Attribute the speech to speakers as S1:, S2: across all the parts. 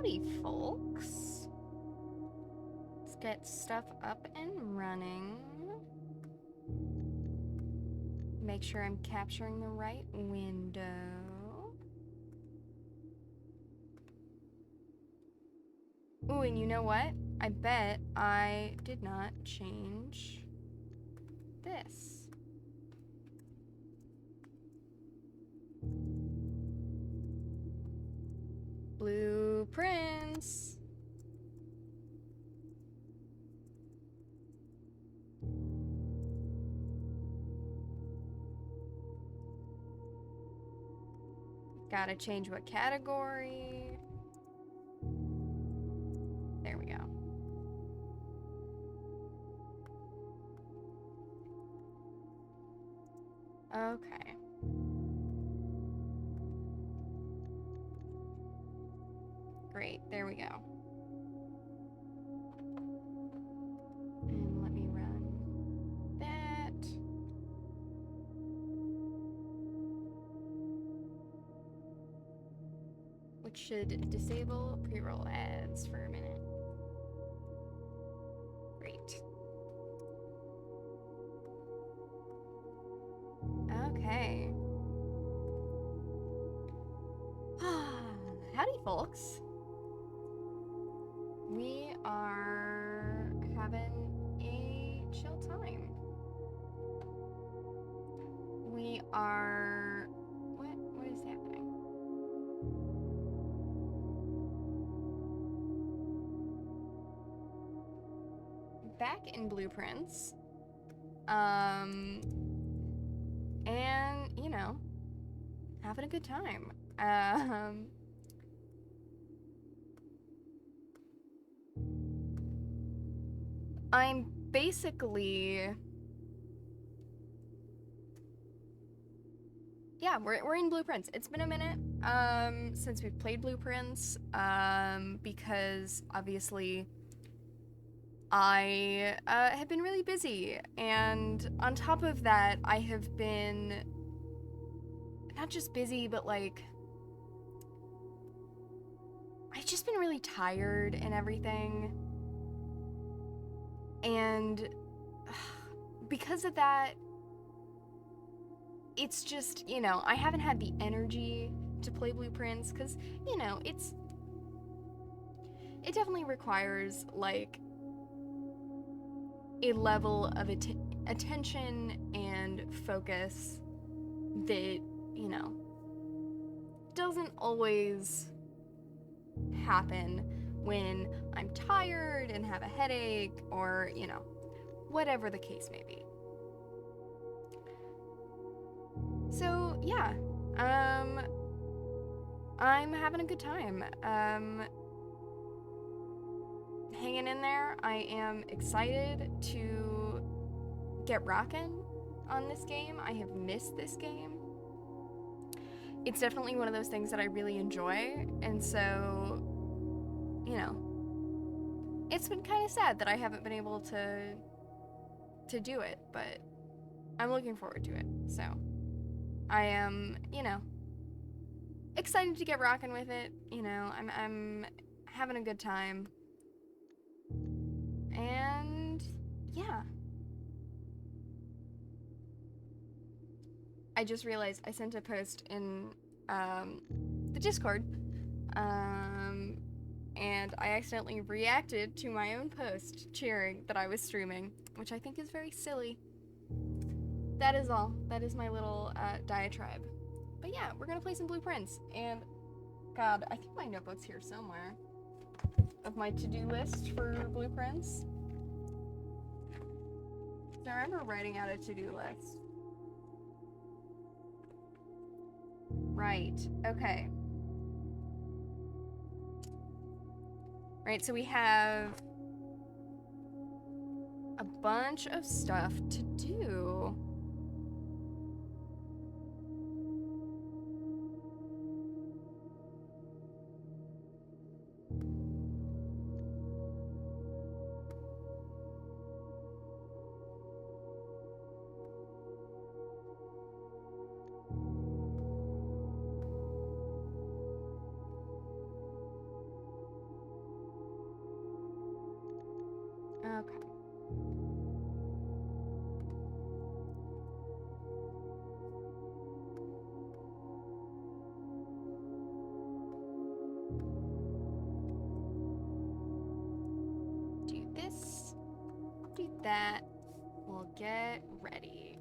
S1: Howdy, folks. Let's get stuff up and running. Make sure I'm capturing the right window. Ooh, and you know what? I bet I did not change this. Blueprints. Gotta change what category. There we go. Okay. Great, there we go. And let me run that. Which should disable pre-roll ads for a minute. Great. Okay. Howdy, folks. We are having a chill time. We are... What is happening? Back in Blueprints. And, you know, having a good time. I'm basically... Yeah, we're in Blueprints. It's been a minute since we've played Blueprints, because obviously I have been really busy, and on top of that, I have been not just busy, but like I've just been really tired and everything, and because of that, it's just, you know, I haven't had the energy to play Blueprints, because, you know, it definitely requires, like, a level of attention and focus that, you know, doesn't always happen when I'm tired and have a headache, or, you know, whatever the case may be. So, yeah, I'm having a good time. Hanging in there. I am excited to get rockin' on this game. I have missed this game. It's definitely one of those things that I really enjoy, and so, you know, it's been kind of sad that I haven't been able to do it, but I'm looking forward to it, so I am, you know, excited to get rocking with it. You know, I'm having a good time, and yeah. I just realized I sent a post in the Discord, and I accidentally reacted to my own post cheering that I was streaming, which I think is very silly. That is all. That is my little diatribe. But yeah, we're gonna play some Blueprints, and God, I think my notebook's here somewhere of my to-do list for Blueprints. So I remember writing out a to-do list. Right, okay. Right, so we have a bunch of stuff to do. Okay. Do this. Do that. We'll get ready.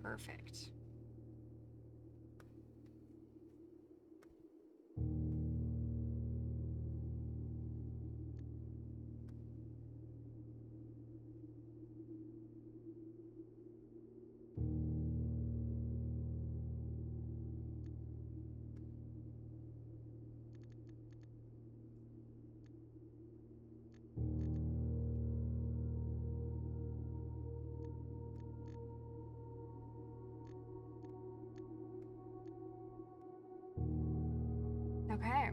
S1: Perfect. Okay.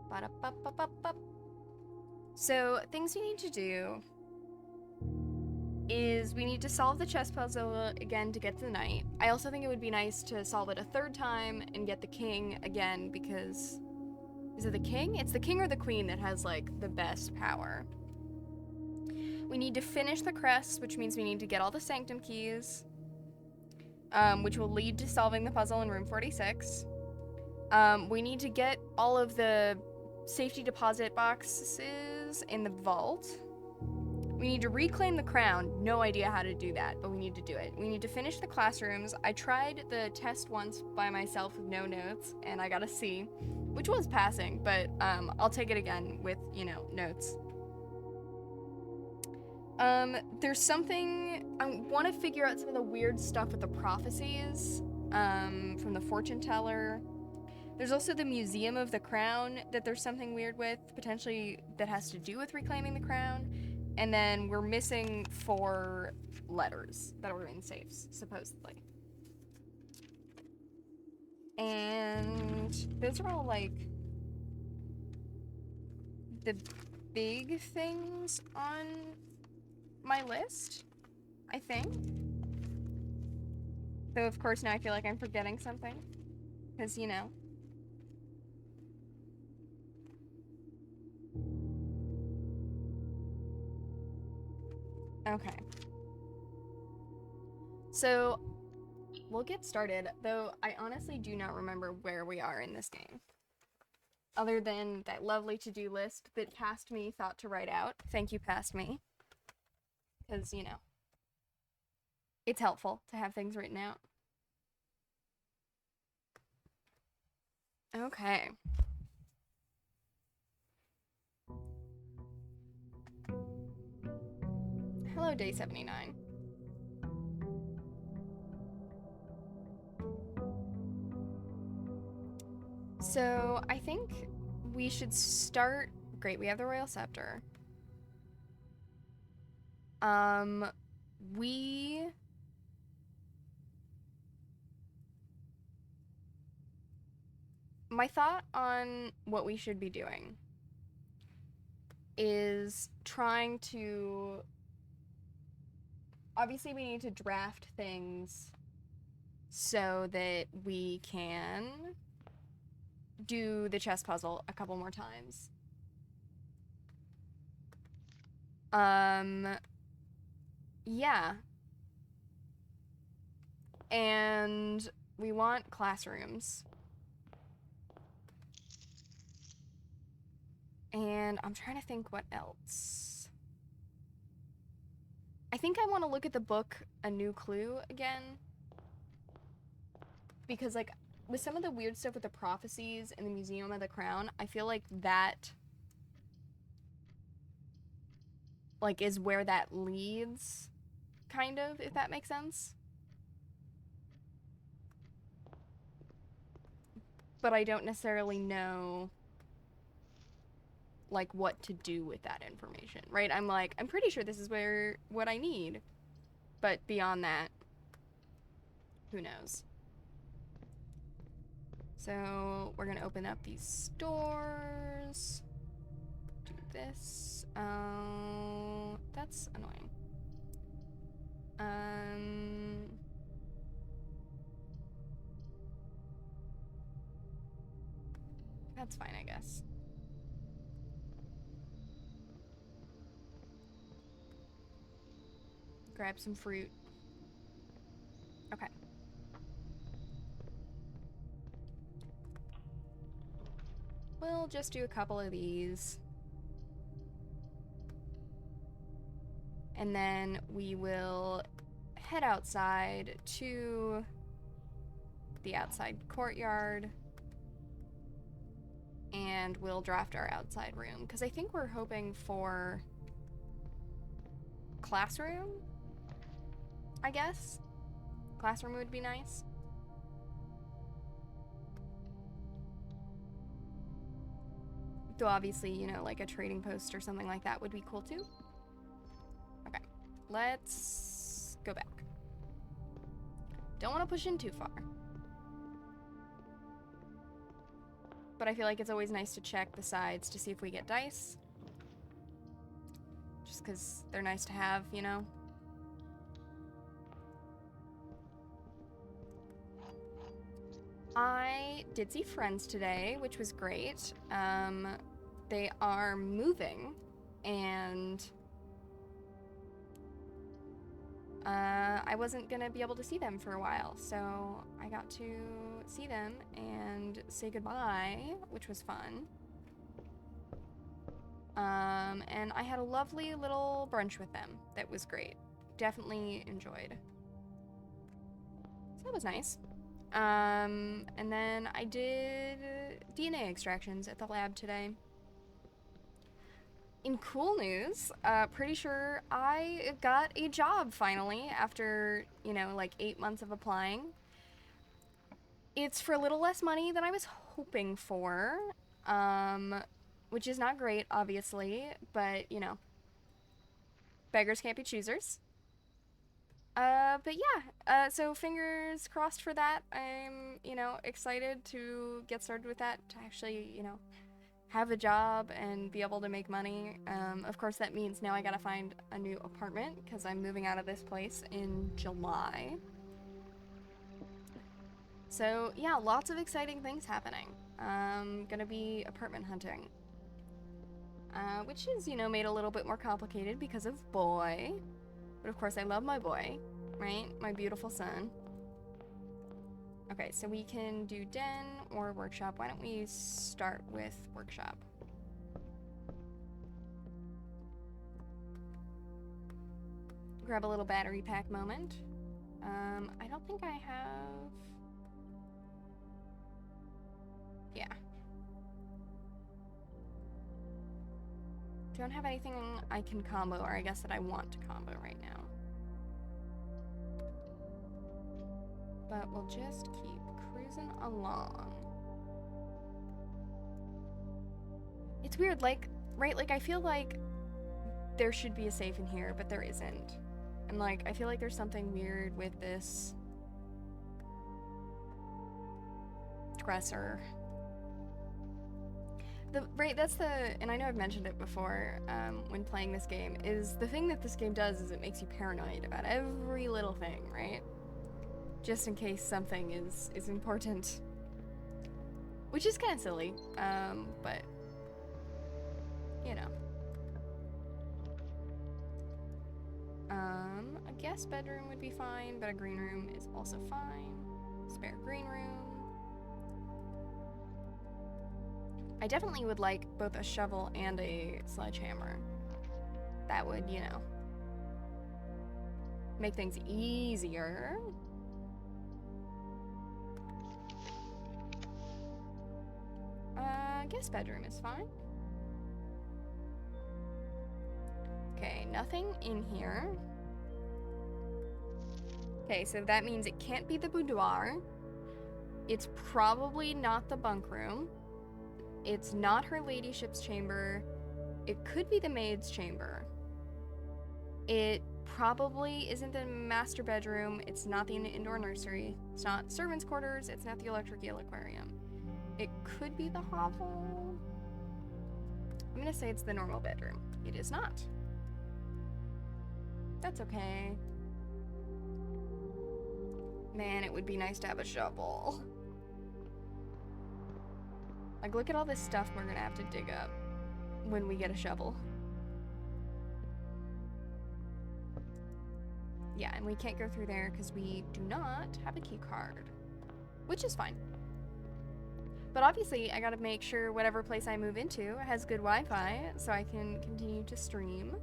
S1: Ba-da-ba-ba-ba-ba. So, things we need to do is we need to solve the chess puzzle again to get to the knight. I also think it would be nice to solve it a third time and get the king again because... Is it the king? It's the king or the queen that has, like, the best power. We need to finish the crest, which means we need to get all the sanctum keys, which will lead to solving the puzzle in room 46. We need to get all of the safety deposit boxes in the vault. We need to reclaim the crown. No idea how to do that, but we need to do it. We need to finish the classrooms. I tried the test once by myself with no notes, and I got a C, which was passing, but I'll take it again with, you know, notes. There's something... I want to figure out some of the weird stuff with the prophecies from the fortune teller. There's also the Museum of the Crown that there's something weird with, potentially that has to do with reclaiming the crown. And then we're missing 4 letters that were in safes, supposedly. And those are all, like, the big things on my list, I think. Though, of course, now I feel like I'm forgetting something. Because, you know. Okay. So, we'll get started, though I honestly do not remember where we are in this game. Other than that lovely to-do list that Past Me thought to write out. Thank you, Past Me. Because, you know, it's helpful to have things written out. Okay. Hello, day 79. So, I think we should start... Great, we have the Royal Scepter. My thought on what we should be doing is trying to... Obviously, we need to draft things so that we can do the chess puzzle a couple more times. Yeah. And we want classrooms. And I'm trying to think what else. I think I want to look at the book A New Clue again. Because, like, with some of the weird stuff with the prophecies in the Museum of the Crown, I feel like that, like, is where that leads, kind of, if that makes sense. But I don't necessarily know, like, what to do with that information, right? I'm like, I'm pretty sure this is what I need. But beyond that, who knows? So we're gonna open up these stores. Do this. Oh, that's annoying. That's fine, I guess. Grab some fruit. Okay. We'll just do a couple of these. And then we will head outside to the outside courtyard. And we'll draft our outside room. Because I think we're hoping for classroom, I guess. Classroom would be nice. Though obviously, you know, like a trading post or something like that would be cool too. Okay, let's go back. Don't want to push in too far. But I feel like it's always nice to check the sides to see if we get dice. Just because they're nice to have, you know? I did see friends today, which was great. They are moving, and I wasn't gonna be able to see them for a while, so I got to see them and say goodbye, which was fun. And I had a lovely little brunch with them that was great. Definitely enjoyed. So that was nice. And then I did DNA extractions at the lab today. In cool news, pretty sure I got a job finally after, you know, like 8 months of applying. It's for a little less money than I was hoping for, which is not great, obviously, but, you know, beggars can't be choosers. But yeah, so fingers crossed for that. I'm, you know, excited to get started with that, to actually, you know, have a job and be able to make money. Of course, that means now I gotta find a new apartment because I'm moving out of this place in July. So yeah, lots of exciting things happening. Gonna be apartment hunting. Which is, you know, made a little bit more complicated because of boy. But of course I love my boy, right? My beautiful son. Okay, so we can do den or workshop. Why don't we start with workshop? Grab a little battery pack moment. I don't think I have... Yeah. Don't have anything I can combo, or I guess that I want to combo right now. But we'll just keep cruising along. It's weird, like, right, like, I feel like there should be a safe in here, but there isn't. And, like, I feel like there's something weird with this dresser. That's the, and I know I've mentioned it before when playing this game, is the thing that this game does is it makes you paranoid about every little thing, right? Just in case something is important. Which is kind of silly, but, you know. A guest bedroom would be fine, but a green room is also fine. Spare green room. I definitely would like both a shovel and a sledgehammer. That would, you know, make things easier. Guest bedroom is fine. Okay, nothing in here. Okay, so that means it can't be the boudoir. It's probably not the bunk room. It's not her ladyship's chamber. It could be the maid's chamber. It probably isn't the master bedroom. It's not the indoor nursery. It's not servants' quarters. It's not the electric eel aquarium. It could be the hovel. I'm gonna say it's the normal bedroom. It is not. That's okay. Man, it would be nice to have a shovel. Like, look at all this stuff we're gonna have to dig up when we get a shovel. Yeah, and we can't go through there because we do not have a key card, which is fine. But obviously, I gotta make sure whatever place I move into has good Wi-Fi so I can continue to stream.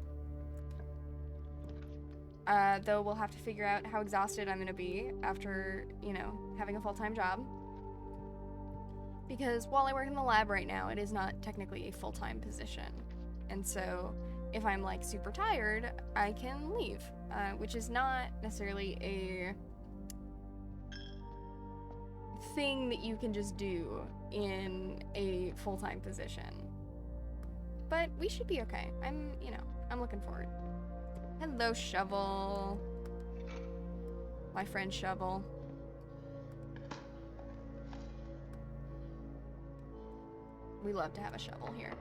S1: Though we'll have to figure out how exhausted I'm gonna be after, you know, having a full-time job. Because while I work in the lab right now, it is not technically a full-time position. And so if I'm like super tired, I can leave, which is not necessarily a thing that you can just do in a full-time position. But we should be okay. I'm looking forward. Hello, Shovel. My friend Shovel. We love to have a shovel here.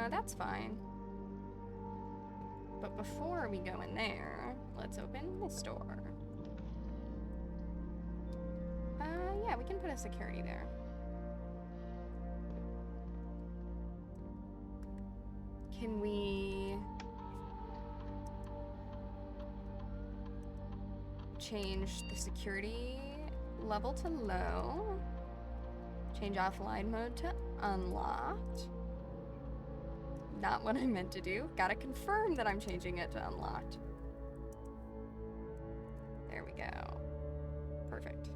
S1: That's fine. But before we go in there, let's open this door. Yeah, we can put a security there. Can we change the security level to low? Change offline mode to unlocked. Not what I meant to do. Gotta confirm that I'm changing it to unlocked. There we go. Perfect.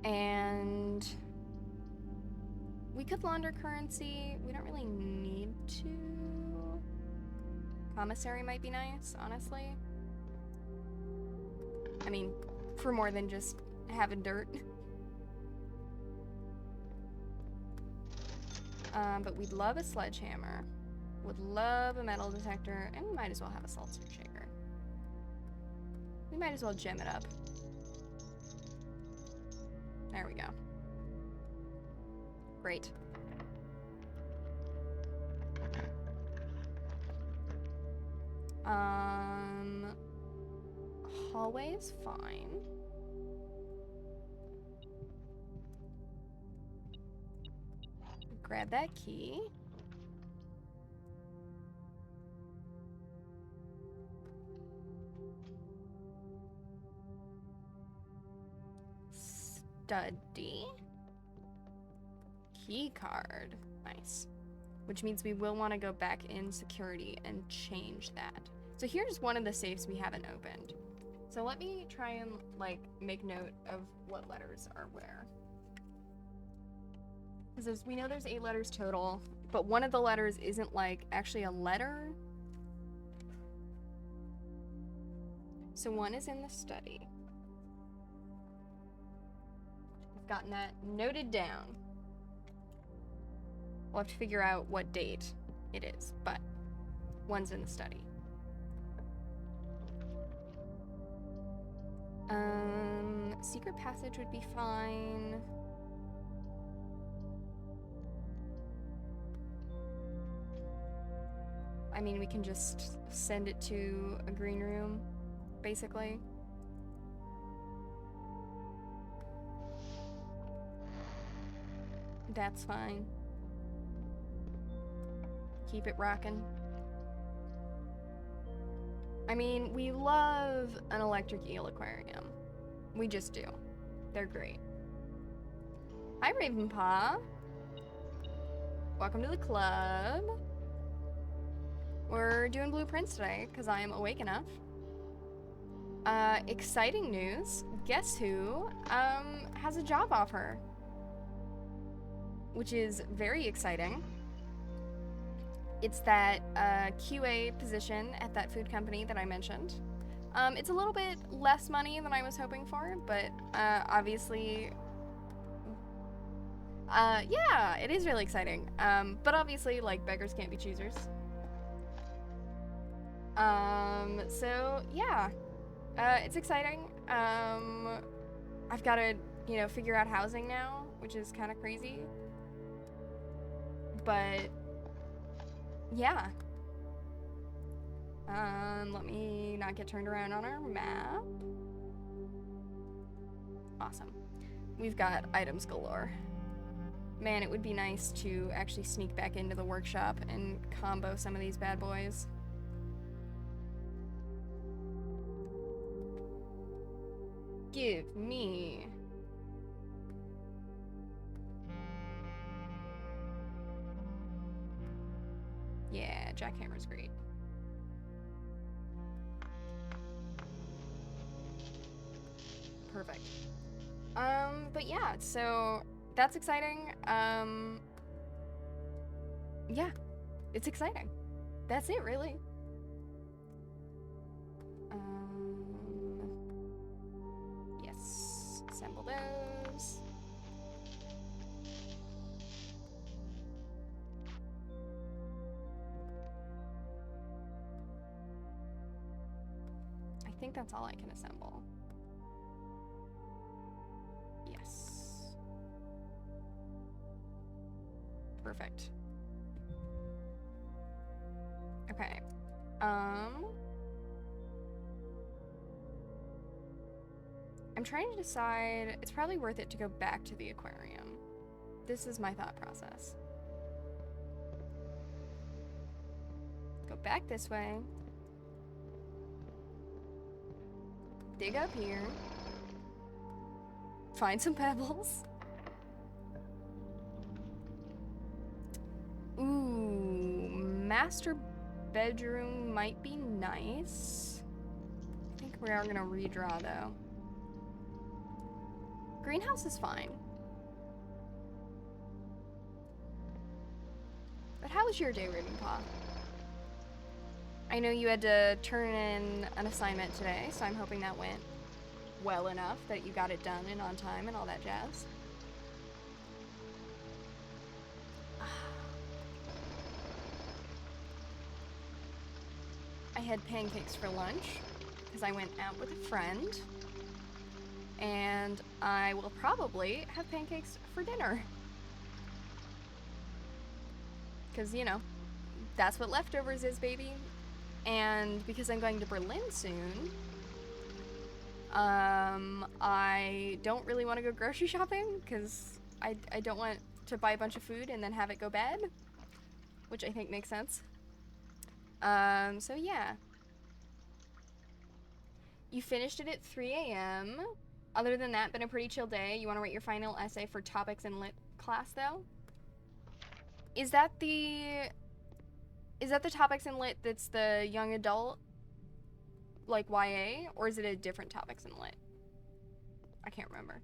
S1: And we could launder currency. We don't really need to. Commissary might be nice, honestly. I mean, for more than just having dirt. But we'd love a sledgehammer. Would love a metal detector, and we might as well have a salt shaker. We might as well gem it up. There we go. Great. Hallway is fine. Grab that key. Study. Key card. Nice. Which means we will want to go back in security and change that. So here's one of the safes we haven't opened. So let me try and like make note of what letters are where. Because we know there's 8 letters total, but one of the letters isn't like actually a letter. So one is in the study. I've gotten that noted down. We'll have to figure out what date it is, but one's in the study. Secret passage would be fine. I mean, we can just send it to a green room, basically. That's fine. Keep it rocking. I mean, we love an electric eel aquarium. We just do. They're great. Hi, Ravenpaw. Welcome to the club. We're doing blueprints today because I am awake enough. Exciting news. Guess who has a job offer? Which is very exciting. It's that QA position at that food company that I mentioned. It's a little bit less money than I was hoping for, but obviously, yeah, it is really exciting. But obviously, like, beggars can't be choosers. So yeah, it's exciting. I've got to, figure out housing now, which is kind of crazy. But yeah. Let me not get turned around on our map. Awesome. We've got items galore. Man, it would be nice to actually sneak back into the workshop and combo some of these bad boys. Give me... Yeah, jackhammer's great. Perfect. But yeah, so that's exciting. Yeah, it's exciting. That's it, really. Yes, assemble those. I think that's all I can assemble. Yes. Perfect. Okay. I'm trying to decide, it's probably worth it to go back to the aquarium. This is my thought process. Go back this way. Dig up here. Find some pebbles. Ooh, master bedroom might be nice. I think we are gonna redraw though. Greenhouse is fine. But how was your day, Ravenpaw? I know you had to turn in an assignment today, so I'm hoping that went well enough that you got it done and on time and all that jazz. I had pancakes for lunch because I went out with a friend, and I will probably have pancakes for dinner. Because, you know, that's what leftovers is, baby. And because I'm going to Berlin soon, I don't really want to go grocery shopping because I don't want to buy a bunch of food and then have it go bad, which I think makes sense. So yeah. You finished it at 3 a.m. Other than that, been a pretty chill day. You want to write your final essay for topics in lit class, though? Is that the topics in lit that's the young adult, like YA, or is it a different topics in lit? I can't remember.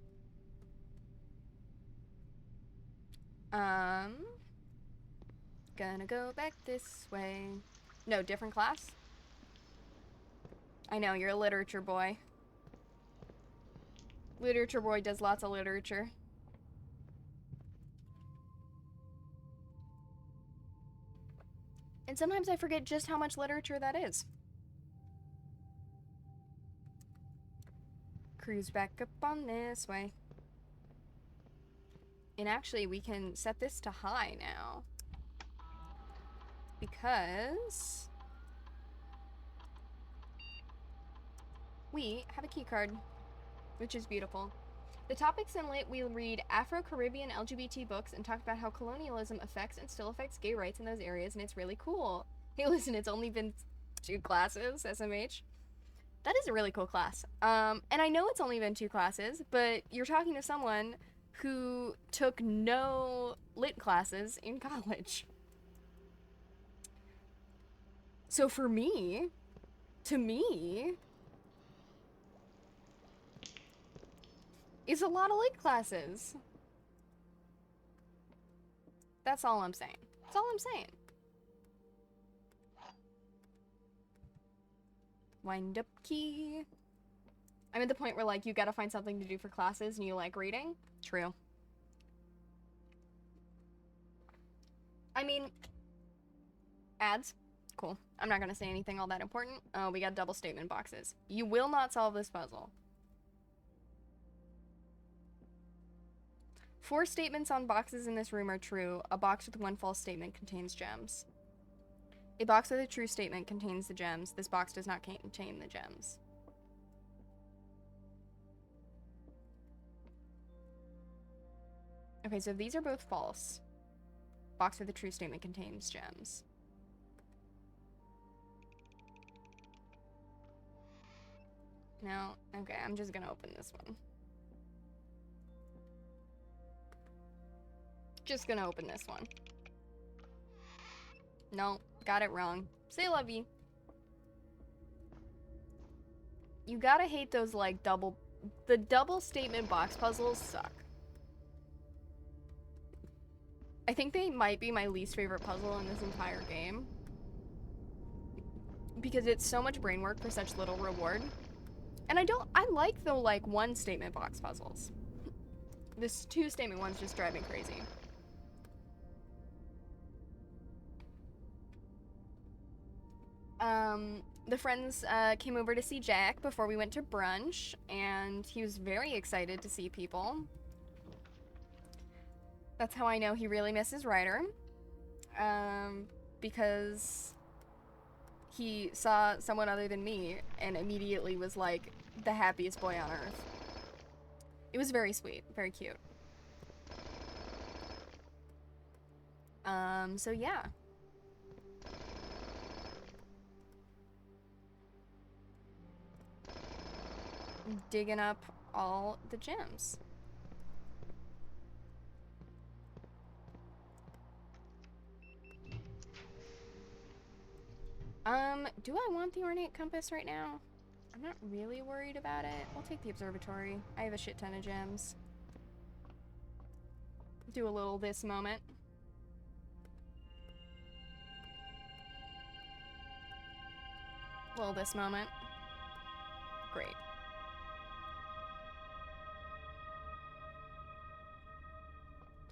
S1: Gonna go back this way. No, different class? I know, you're a literature boy. Literature boy does lots of literature. And sometimes I forget just how much literature that is. Cruise back up on this way. And actually, we can set this to high now. Because we have a key card, which is beautiful. The topics in lit, we'll read Afro-Caribbean LGBT books and talk about how colonialism affects and still affects gay rights in those areas, and it's really cool. Hey, listen, it's only been 2 classes, SMH. That is a really cool class. And I know it's only been 2 classes, but you're talking to someone who took no lit classes in college. So for me, to me, it's a lot of lit classes. That's all I'm saying. That's all I'm saying. Wind up key. I'm at the point where, like, you gotta find something to do for classes and you like reading. True. I mean, ads. Cool. I'm not gonna say anything all that important. Oh, we got double statement boxes. You will not solve this puzzle. 4 statements on boxes in this room are true. A box with 1 false statement contains gems. A box with a true statement contains the gems. This box does not contain the gems. Okay, so these are both false. Box with a true statement contains gems. No, okay, I'm just gonna open this one. Just gonna open this one. No, got it wrong. Say lovey. You gotta hate those, like, the double statement box puzzles suck. I think they might be my least favorite puzzle in this entire game. Because it's so much brain work for such little reward. And I like the, like, 1 statement box puzzles. This 2 statement ones just drive me crazy. The friends came over to see Jack before we went to brunch, and he was very excited to see people. That's how I know he really misses Ryder. Because he saw someone other than me and immediately was like the happiest boy on earth. It was very sweet, very cute. So yeah. Digging up all the gems. Do I want the ornate compass right now? I'm not really worried about it. We'll take the observatory. I have a shit ton of gems. Do a little this moment. Little this moment. Great.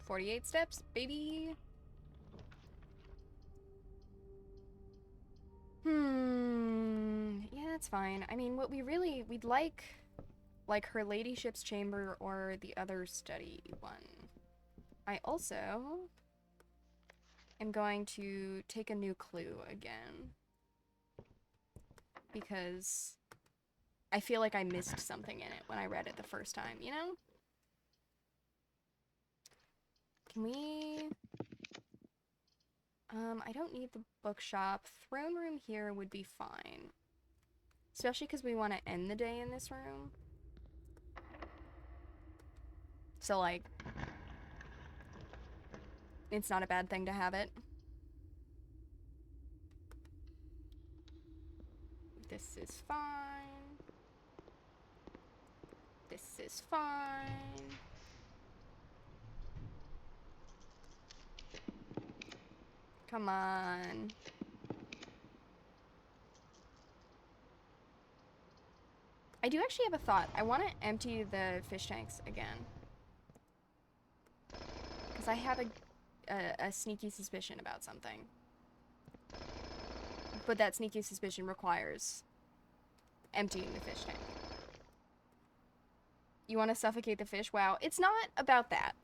S1: "48 steps, baby." Yeah, that's fine. I mean, what we'd like her ladyship's chamber or the other study one. I also am going to take a new clue again. Because I feel like I missed something in it when I read it the first time, you know? Can we... I don't need the bookshop. Throne room here would be fine. Especially because we want to end the day in this room. So, like, it's not a bad thing to have it. This is fine. This is fine. Come on. I do actually have a thought. I want to empty the fish tanks again. Because I have a sneaky suspicion about something. But that sneaky suspicion requires emptying the fish tank. You want to suffocate the fish? Wow. It's not about that.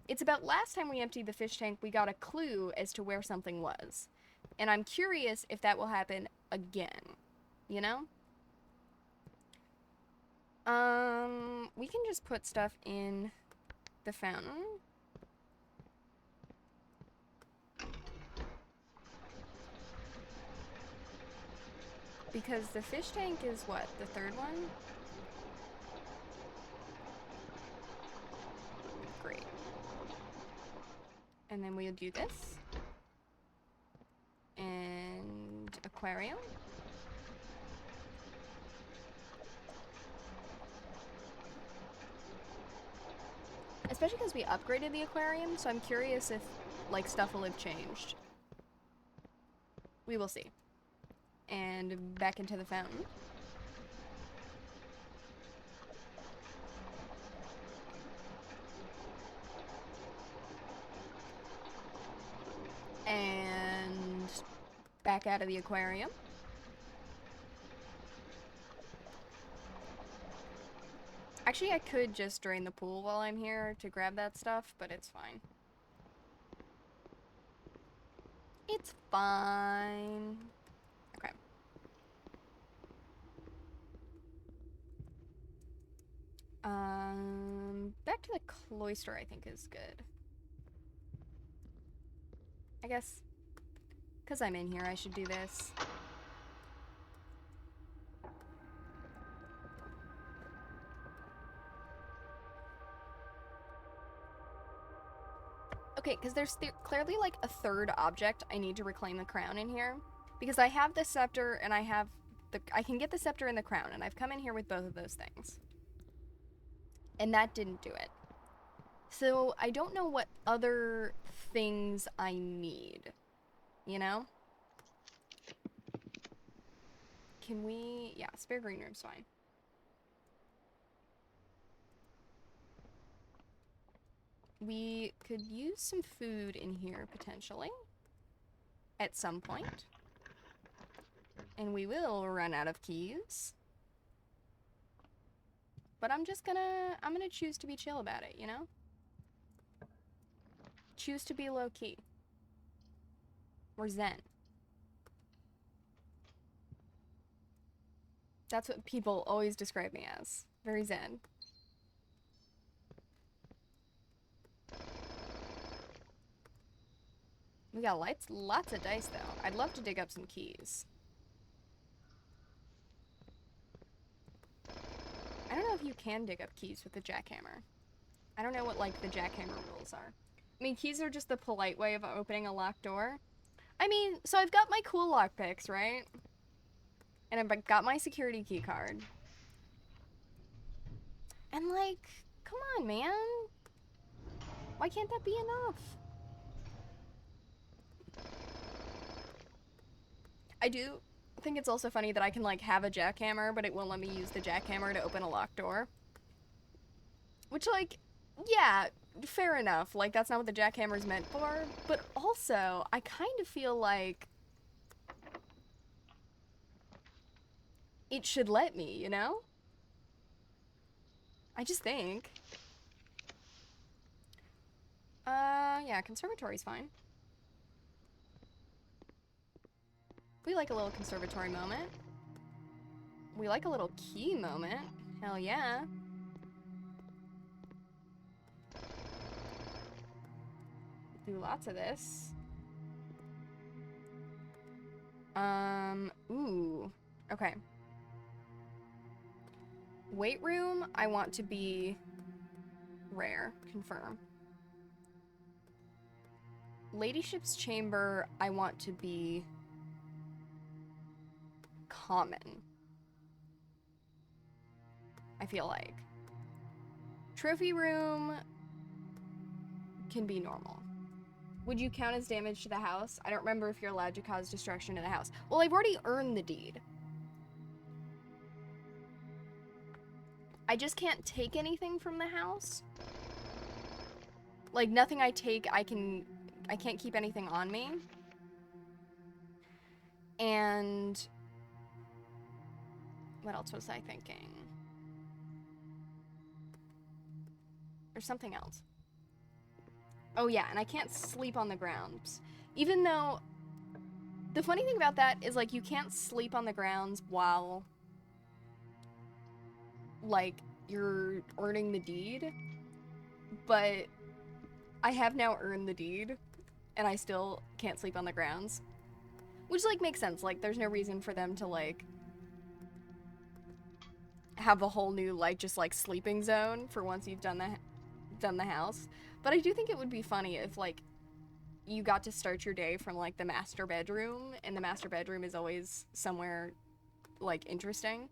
S1: It's about last time we emptied the fish tank, we got a clue as to where something was. And I'm curious if that will happen again. You know? We can just put stuff in the fountain. Because the fish tank is what? The 3rd one? Great. And then we'll do this. And aquarium. Especially because we upgraded the aquarium, so I'm curious if, like, stuff will have changed. We will see. And back into the fountain. And back out of the aquarium. Actually, I could just drain the pool while I'm here to grab that stuff, but it's fine. It's fine. Okay. Back to the cloister I think is good. I guess, because I'm in here, I should do this. Okay, because there's clearly like a third object I need to reclaim the crown in here. Because I have the scepter and I have I can get the scepter and the crown, and I've come in here with both of those things. And that didn't do it. So I don't know what other things I need, you know? Can we, yeah, spare green room's fine. We could use some food in here, potentially. At some point. And we will run out of keys. But I'm gonna choose to be chill about it, you know? Choose to be low-key. Or zen. That's what people always describe me as. Very zen. We got lots of dice, though. I'd love to dig up some keys. I don't know if you can dig up keys with the jackhammer. I don't know what, like, the jackhammer rules are. I mean, keys are just the polite way of opening a locked door. I mean, so I've got my cool lockpicks, right? And I've got my security key card. And, like, come on, man. Why can't that be enough? I do think it's also funny that I can, like, have a jackhammer, but it won't let me use the jackhammer to open a locked door. Which, like, yeah, fair enough. Like, that's not what the jackhammer's meant for. But also, I kind of feel like it should let me, you know? I just think. Yeah, conservatory's fine. We like a little conservatory moment. We like a little key moment. Hell yeah. Do lots of this. Ooh. Okay. Weight room, I want to be rare. Confirm. Ladyship's chamber, I want to be common. I feel like. Trophy room can be normal. Would you count as damage to the house? I don't remember if you're allowed to cause destruction to the house. Well, I've already earned the deed. I just can't take anything from the house. Like, nothing I take, I can't keep anything on me. And what else was I thinking? There's something else. Oh yeah, and I can't sleep on the grounds. Even though, the funny thing about that is, like, you can't sleep on the grounds while, like, you're earning the deed. But I have now earned the deed, and I still can't sleep on the grounds. Which, like, makes sense. Like, there's no reason for them to, like, have a whole new, like, just, like, sleeping zone for once you've done the house. But I do think it would be funny if, like, you got to start your day from, like, the master bedroom, and the master bedroom is always somewhere, like, interesting.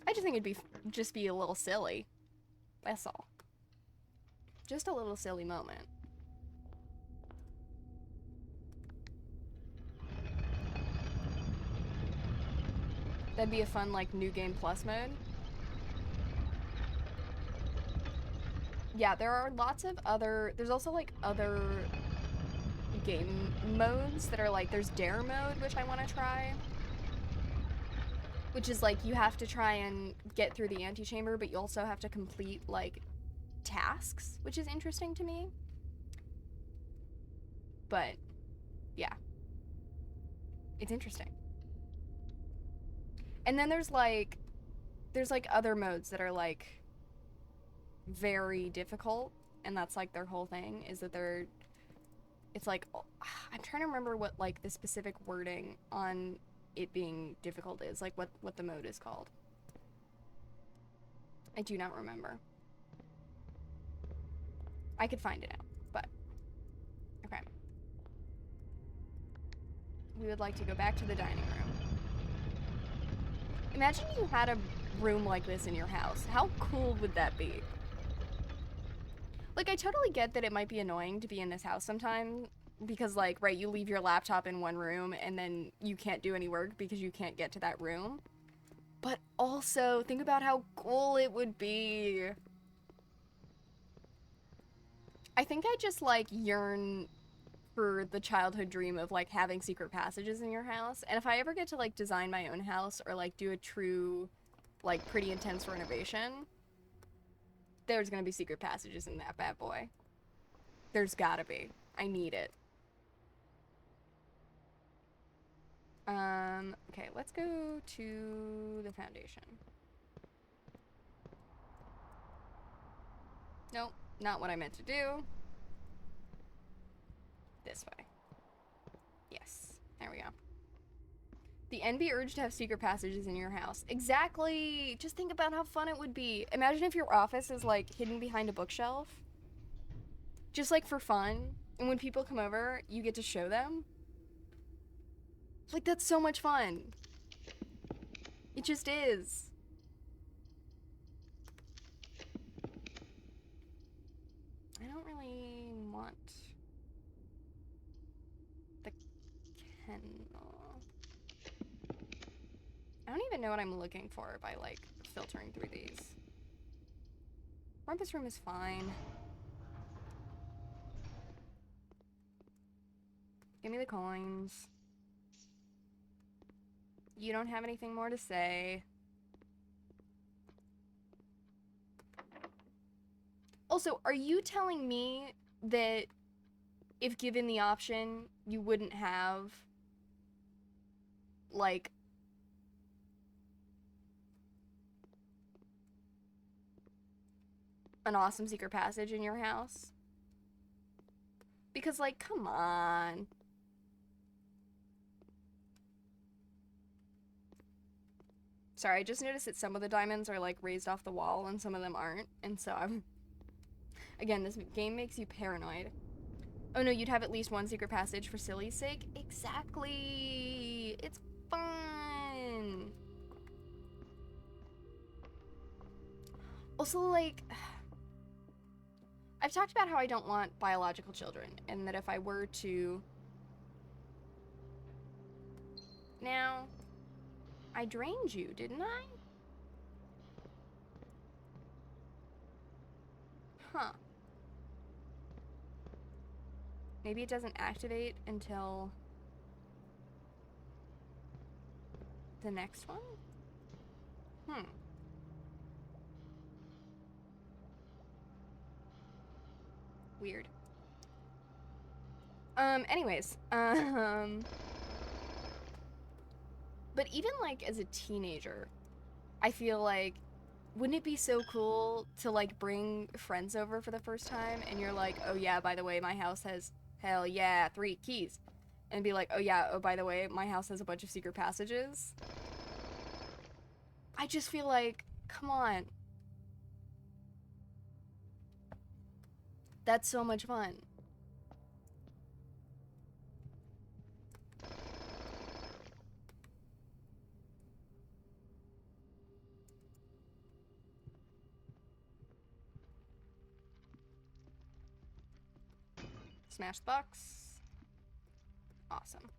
S1: I just think it'd just be a little silly. That's all. Just a little silly moment. That'd be a fun, like, new game plus mode. Yeah, there are lots of other, there's also, like, other game modes that are, like, there's dare mode, which I want to try. which is like you have to try and get through the antechamber, but you also have to complete like tasks, which is interesting to me. But yeah, it's interesting. And then there's like other modes that are like very difficult, and that's like their whole thing is that it's like, I'm trying to remember what like the specific wording on it being difficult is, like what the mode is called. I do not remember. I could find it out, but okay. We would like to go back to the dining room. Imagine you had a room like this in your house. How cool would that be? Like, I totally get that it might be annoying to be in this house sometimes because, like, right, you leave your laptop in one room and then you can't do any work because you can't get to that room. But also, think about how cool it would be. I think I just, like, yearn for the childhood dream of, like, having secret passages in your house. And if I ever get to, like, design my own house or, like, do a true, like, pretty intense renovation, there's gonna be secret passages in that bad boy. There's gotta be. I need it. Okay, let's go to the foundation. Nope, not what I meant to do. This way. Yes, there we go. The envy urge to have secret passages in your house. Exactly! Just think about how fun it would be. Imagine if your office is, like, hidden behind a bookshelf. Just, like, for fun. And when people come over, you get to show them. Like, that's so much fun. It just is. I don't really want the kennel. I don't even know what I'm looking for by, like, filtering through these. Rumpus room is fine. Give me the coins. You don't have anything more to say. Also, are you telling me that if given the option, you wouldn't have, like, an awesome secret passage in your house? Because, like, come on. Sorry, I just noticed that some of the diamonds are, like, raised off the wall and some of them aren't. And so I'm... Again, this game makes you paranoid. Oh no, you'd have at least one secret passage for Silly's sake? Exactly! It's fun! Also, like... I've talked about how I don't want biological children, and that if I were to... Now... I drained you, didn't I? Huh. Maybe it doesn't activate until the next one? Weird. Anyways, but even, like, as a teenager, I feel like, wouldn't it be so cool to, like, bring friends over for the first time and you're like, oh yeah, by the way, my house has, hell yeah, 3 keys. And be like, oh yeah, oh by the way, my house has a bunch of secret passages. I just feel like, come on. That's so much fun. Smash the box. Awesome.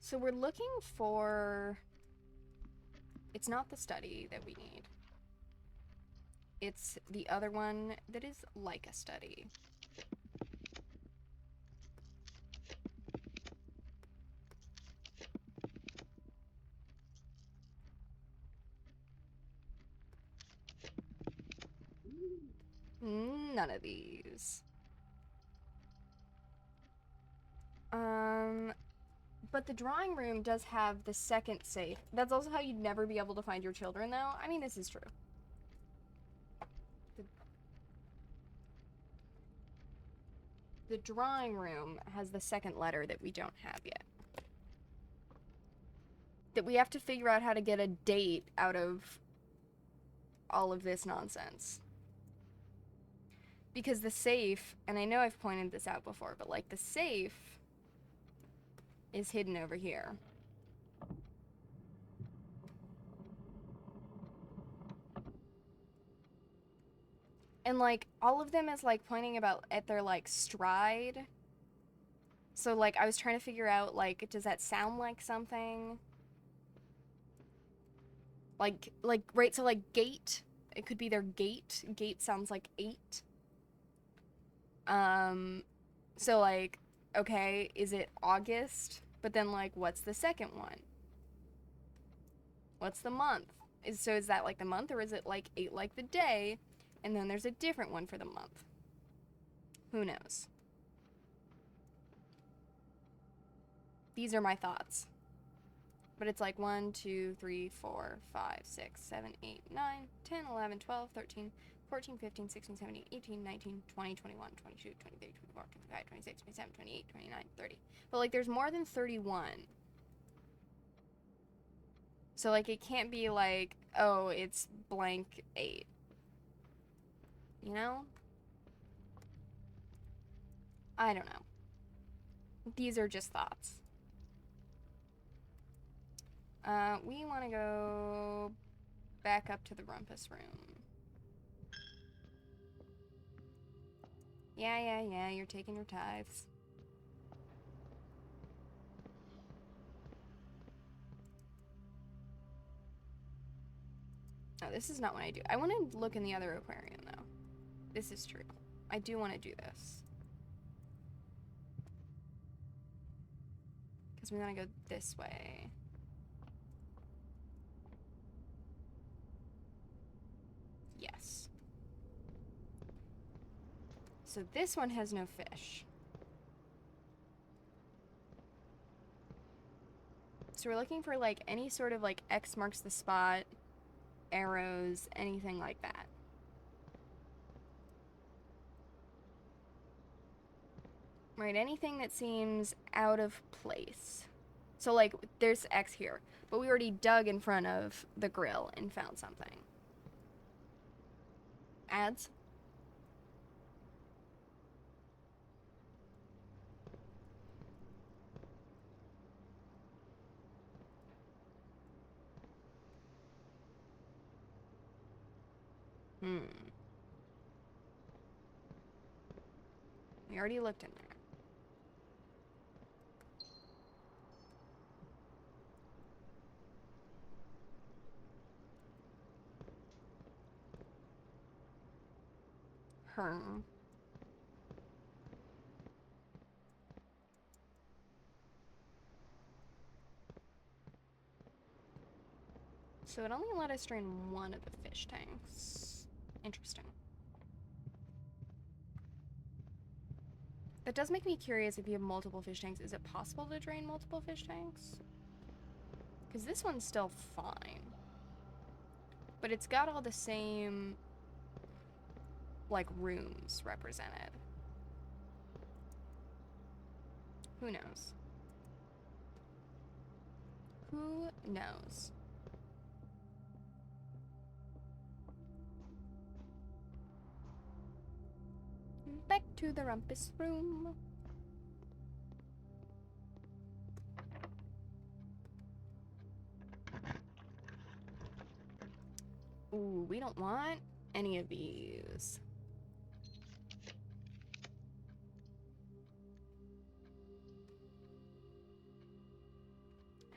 S1: So we're looking for... It's not the study that we need. It's the other one that is like a study. None of these. But the drawing room does have the second safe. That's also how you'd never be able to find your children, though. I mean, this is true. The drawing room has the second letter that we don't have yet. That we have to figure out how to get a date out of all of this nonsense. Because the safe, and I know I've pointed this out before, but like the safe is hidden over here. And like all of them is like pointing about at their like stride. So like I was trying to figure out like, does that sound like something? Like right, so like gate, it could be their gate. Gate sounds like 8. So like, okay, is it August? But then like, what's the second one? What's the month? So is that like the month, or is it like 8 like the day? And then there's a different one for the month. Who knows? These are my thoughts. But it's like 1, 2, 3, 4, 5, 6, 7, 8, 9, 10, 11, 12, 13, 14, 15, 16, 17, 18, 19, 20, 21, 22, 23, 24, 25, 26, 27, 28, 29, 30. But like there's more than 31. So like it can't be like, oh, it's blank 8. You know? I don't know. These are just thoughts. We want to go back up to the rumpus room. Yeah, you're taking your tithes. Oh, this is not what I do. I want to look in the other aquarium, though. This is true. I do want to do this. Because we want to go this way. Yes. So this one has no fish. So we're looking for like any sort of like X marks the spot, arrows, anything like that. Right, anything that seems out of place. So like there's X here, but we already dug in front of the grill and found something. Ads? We already looked in there. So it only let us drain one of the fish tanks. Interesting. That does make me curious, if you have multiple fish tanks, is it possible to drain multiple fish tanks? Because this one's still fine. But it's got all the same, like, rooms represented. Who knows? Who knows? Back to the rumpus room. Ooh, we don't want any of these.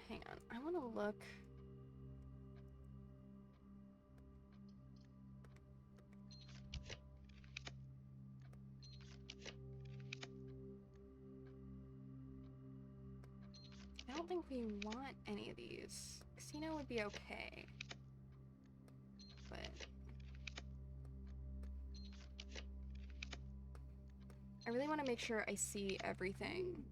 S1: Hang on, I want to look. I don't think we want any of these. Casino would be okay. But I really want to make sure I see everything.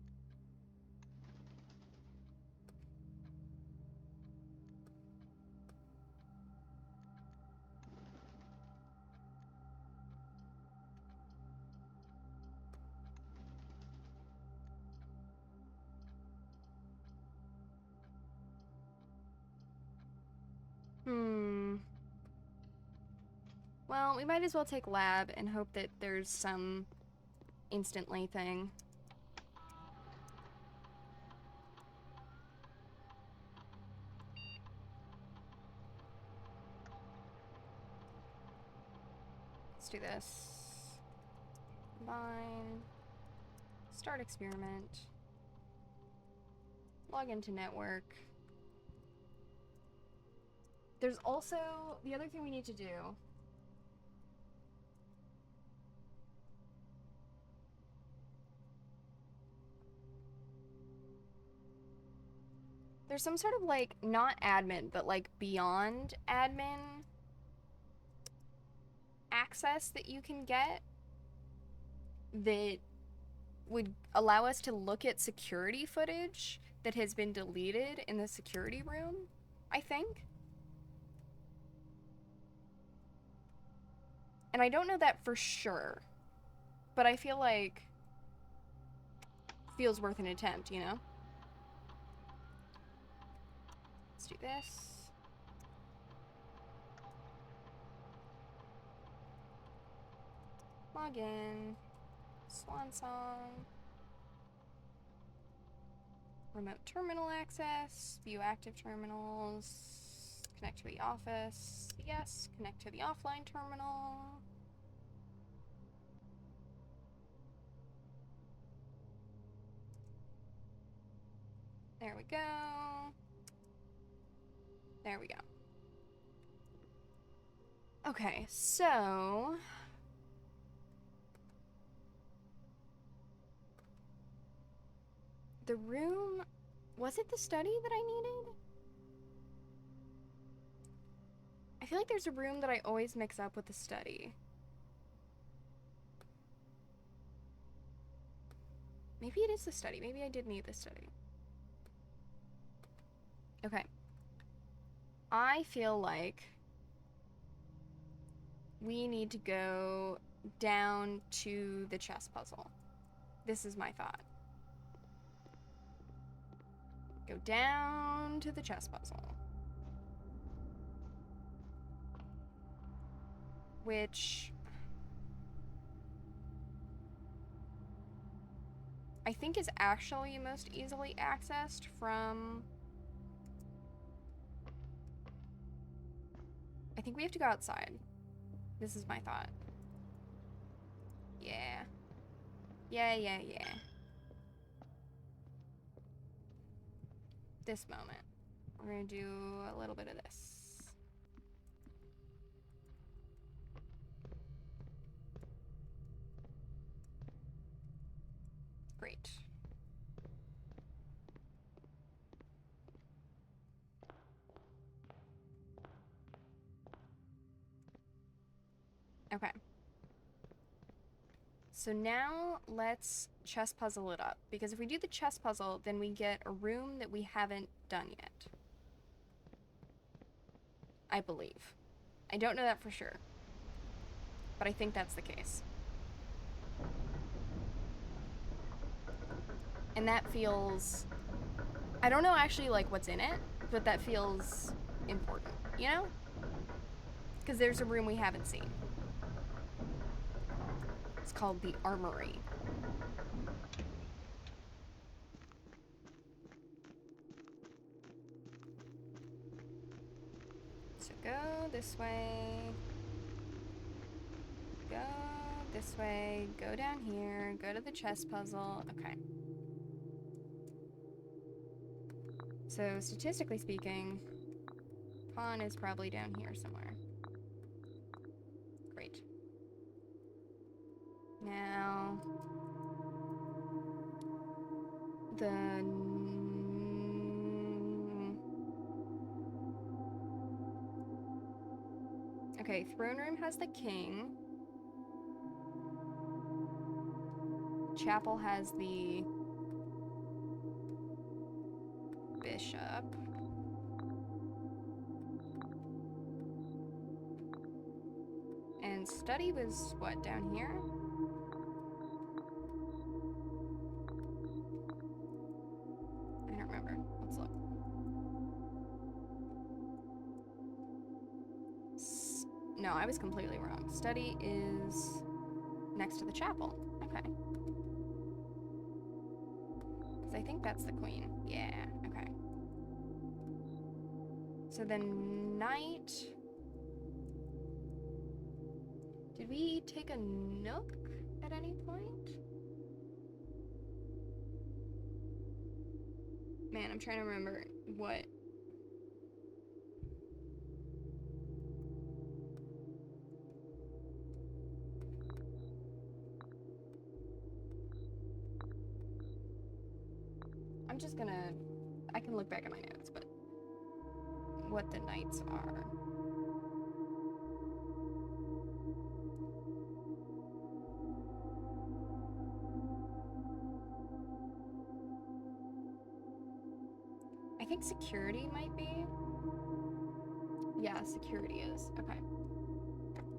S1: Well, we might as well take lab and hope that there's some instantly thing. Let's do this. Combine. Start experiment. Log into network. There's also the other thing we need to do. There's some sort of like, not admin, but like beyond admin access that you can get that would allow us to look at security footage that has been deleted in the security room, I think. And I don't know that for sure, but I feel like feels worth an attempt, you know? Let's do this. Log in. Swan song. Remote terminal access. View active terminals. Connect to the office. Yes. Connect to the offline terminal. There we go. There we go. Okay, so the room, was it the study that I needed? I feel like there's a room that I always mix up with the study. Maybe it is the study. Maybe I did need the study. Okay. I feel like we need to go down to the chess puzzle. This is my thought. Go down to the chess puzzle. Which I think is actually most easily accessed from... I think we have to go outside. This is my thought. Yeah. Yeah. This moment. We're gonna do a little bit of this. Great. Okay. So now let's chess puzzle it up. Because if we do the chess puzzle, then we get a room that we haven't done yet. I believe. I don't know that for sure. But I think that's the case. And that feels... I don't know actually like what's in it, but that feels important, you know? Because there's a room we haven't seen. It's called the Armory. So go this way. Go this way. Go down here. Go to the chess puzzle. Okay. So statistically speaking, pawn is probably down here somewhere. Great. Now, okay, throne room has the king. chapel has the bishop. And study was what, down here? I don't remember. Let's look. No, I was completely wrong. Study is next to the chapel. Okay. Because I think that's the queen. Yeah, okay. So then knight... Did we take a nook at any point? Man, I'm trying to remember what... I'm just gonna... I can look back at my notes, but... what the knights are. I think security might be. Yeah, security is. Okay.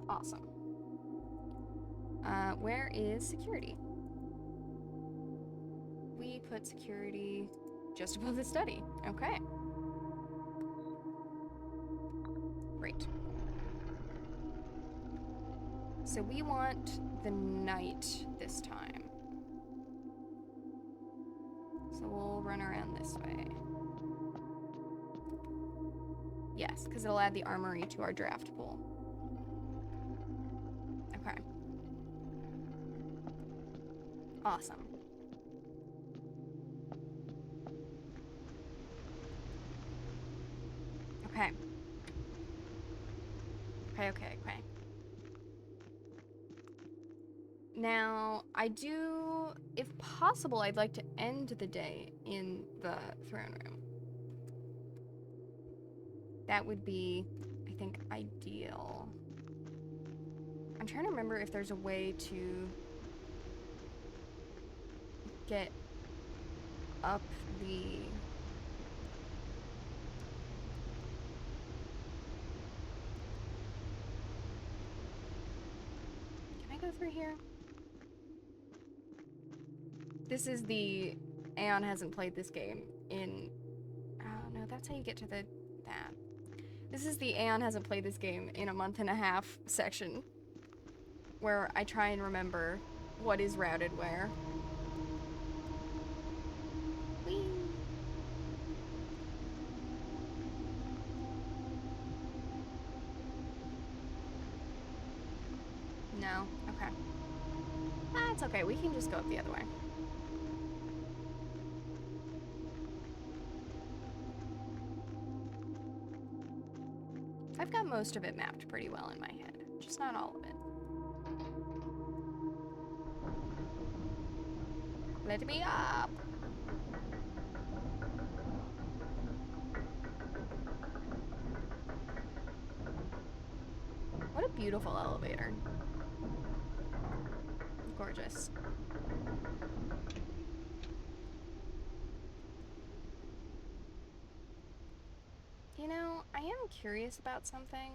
S1: Awesome. Where is security? We put security just above the study. Okay. Great. So we want the knight this time. So we'll run around this way. Yes, because it'll add the armory to our draft pool. Okay. Awesome. Okay. Okay. Now, I do, if possible, I'd like to end the day in the throne room. That would be, I think, ideal. I'm trying to remember if there's a way to get up the... Can I go through here? This is the... Aeon hasn't played this game in... Oh, no, that's how you get to the... that. This is the Aeon hasn't played this game in a month and a half section. Where I try and remember what is routed where. Whee! No? Okay. That's okay, we can just go up the other way. I've got most of it mapped pretty well in my head, just not all of it. Let me up! What a beautiful elevator. Gorgeous. You know, I am curious about something.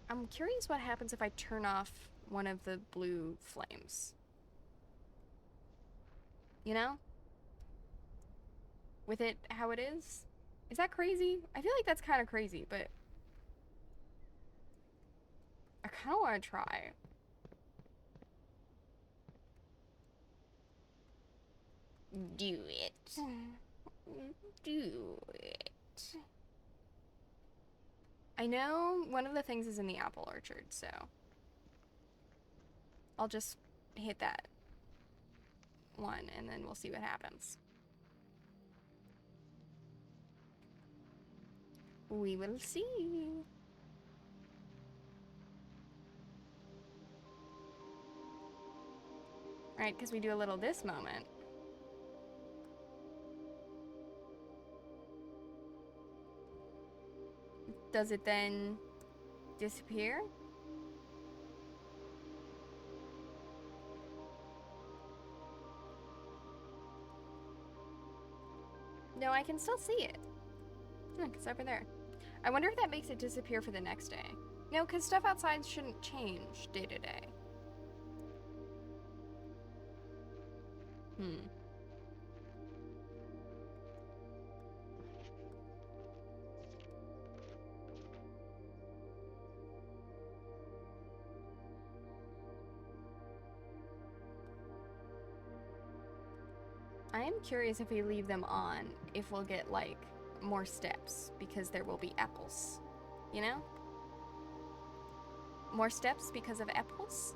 S1: I'm curious what happens if I turn off one of the blue flames. You know? With it how it is? Is that crazy? I feel like that's kind of crazy, but I kind of want to try. Do it. Do it. I know one of the things is in the apple orchard, so I'll just hit that one and then we'll see what happens. We will see. Right, because we do a little this moment. Does it then disappear? No, I can still see it. Look, it's over there. I wonder if that makes it disappear for the next day. No, because stuff outside shouldn't change day to day. I am curious if we leave them on, if we'll get, like, more steps, because there will be apples. You know? More steps because of apples?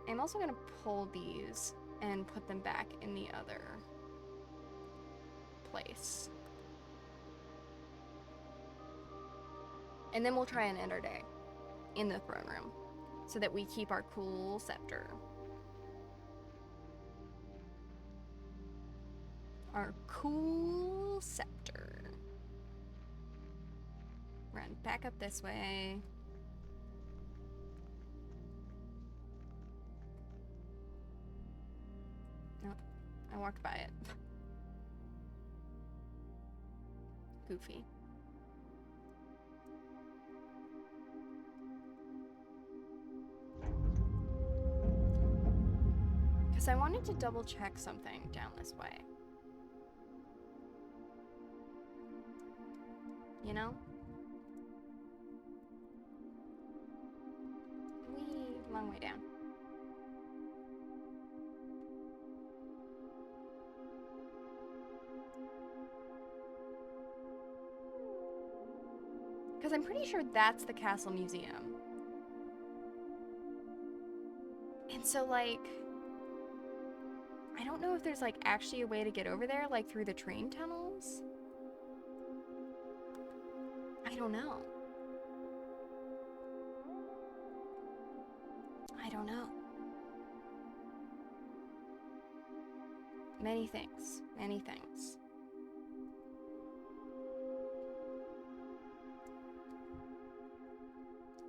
S1: I'm also gonna pull these and put them back in the other place. And then we'll try and end our day in the throne room so that we keep our cool scepter. Our cool scepter. Run back up this way. Nope, I walked by it. Goofy. Because I wanted to double check something down this way. You know? Long way down. Because I'm pretty sure that's the Castle Museum. And so, like, I don't know if there's, like, actually a way to get over there, like, through the train tunnels. I don't know. I don't know. Many things. Many things.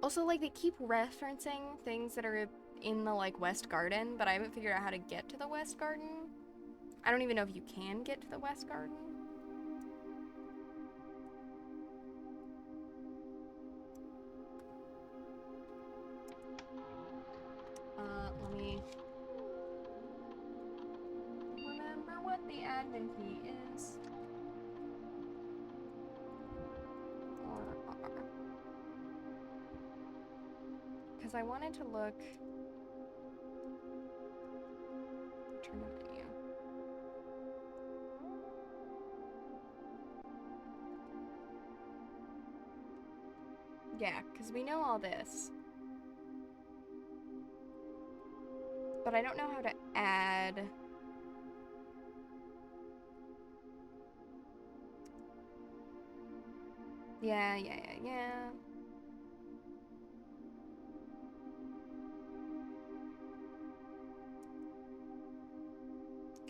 S1: Also, like, they keep referencing things that are in the, like, West Garden, but I haven't figured out how to get to the West Garden. I don't even know if you can get to the West Garden. Let me remember what the admin key is. Or R. Because I wanted to look... Turn the menu. Yeah, because we know all this. But I don't know how to add... Yeah.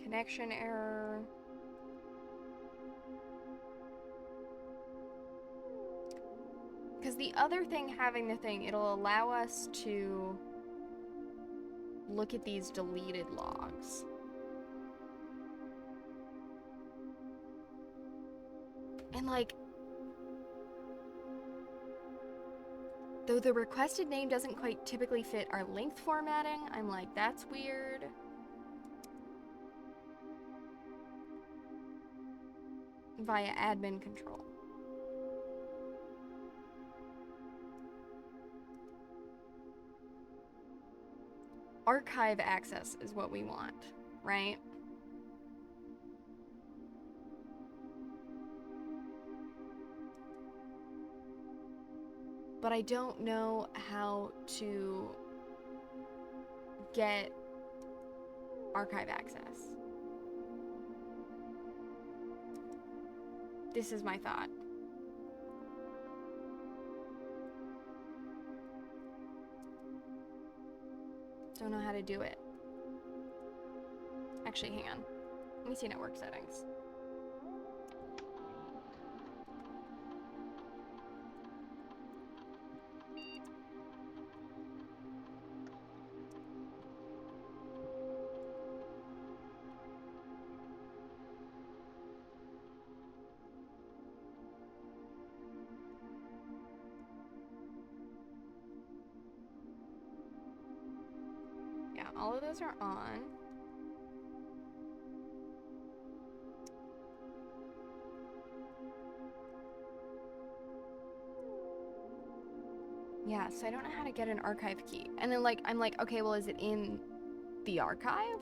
S1: Connection error. Because the other thing, having the thing, it'll allow us to look at these deleted logs. And, like, though the requested name doesn't quite typically fit our length formatting, I'm like, that's weird. Via admin control. Archive access is what we want, right? But I don't know how to get archive access. This is my thought. Don't know how to do it. Actually, hang on. Let me see network settings. all of those are on. Yeah, so I don't know how to get an archive key. And then, like, I'm like, okay, well, is it in the archive?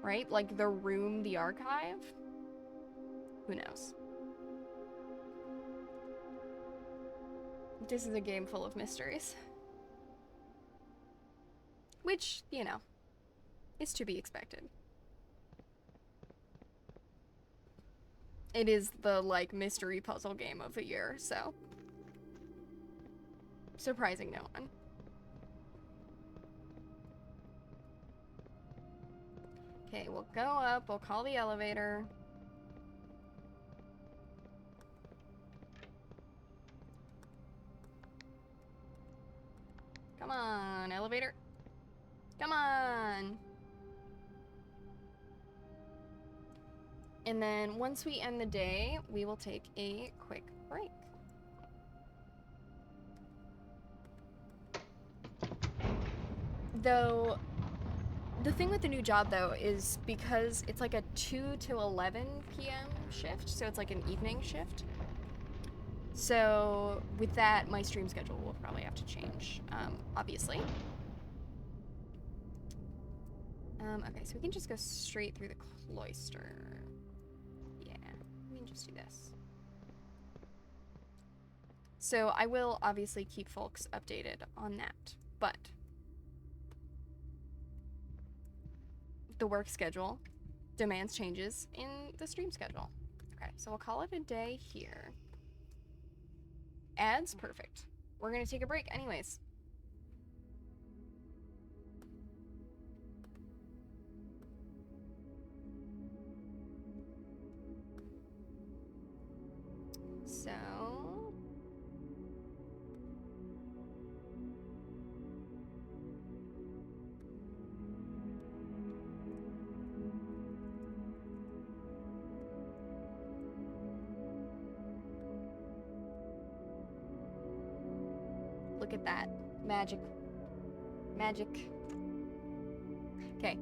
S1: Right? Like, the room, the archive? Who knows? This is a game full of mysteries. Which, you know, is to be expected. It is the, like, mystery puzzle game of the year, so. Surprising no one. Okay, we'll go up, we'll call the elevator. Come on, elevator. Come on. And then once we end the day, we will take a quick break. Though, the thing with the new job, though, is because it's like a 2 to 11 p.m. shift, so it's like an evening shift. So with that, my stream schedule will probably have to change, obviously. Okay, so we can just go straight through the cloister. Yeah, we can just do this. So I will obviously keep folks updated on that, but the work schedule demands changes in the stream schedule. Okay, so we'll call it a day here. Ads, perfect. We're gonna take a break anyways. So look at that. Magic. Magic. Okay.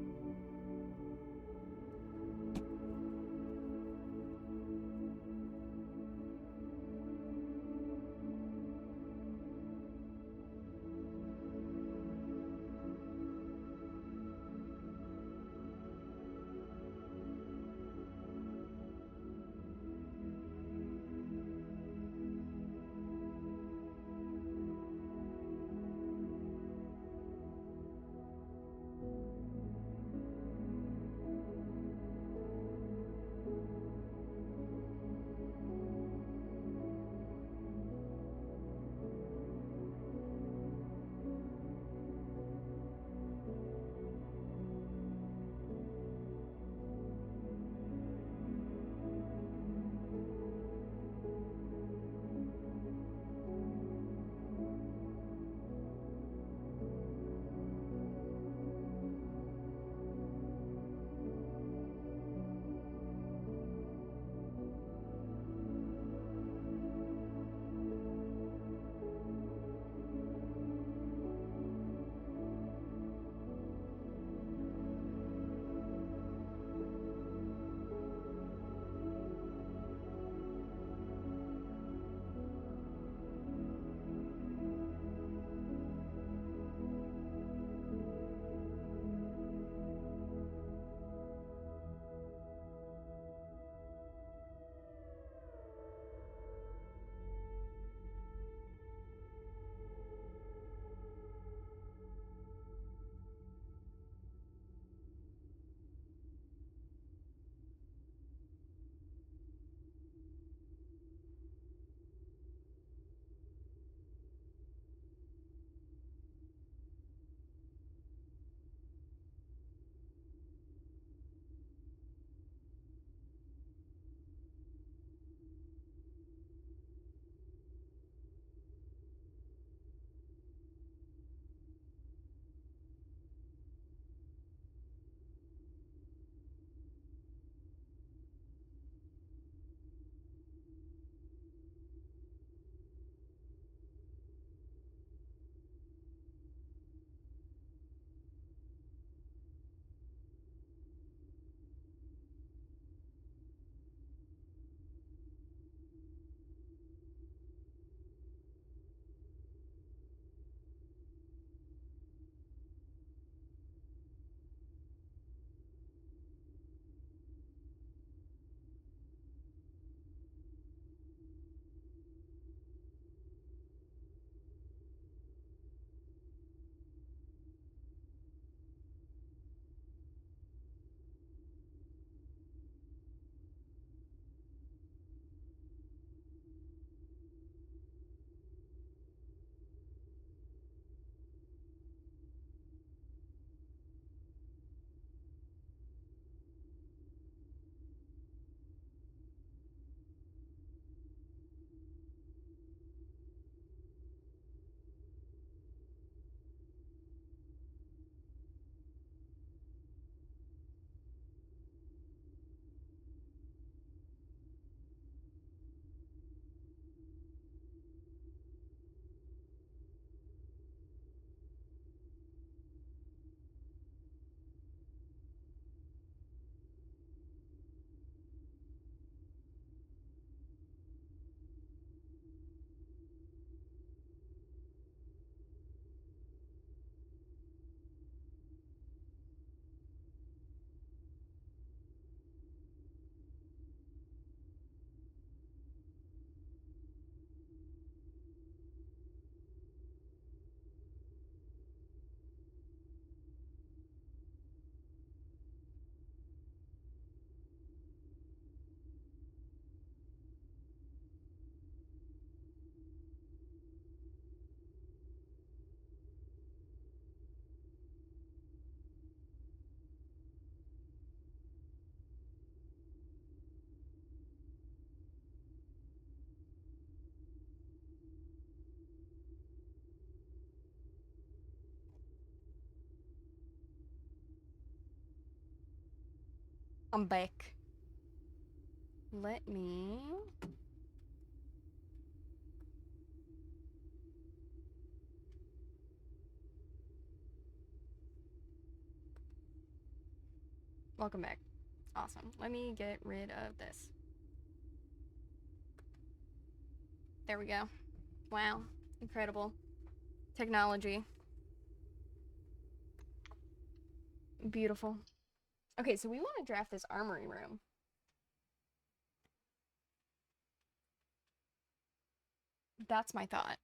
S1: I'm back. Let me... Welcome back. Awesome. Let me get rid of this. There we go. Wow. Incredible. Technology. Beautiful. Okay, so we want to draft this armory room. That's my thought.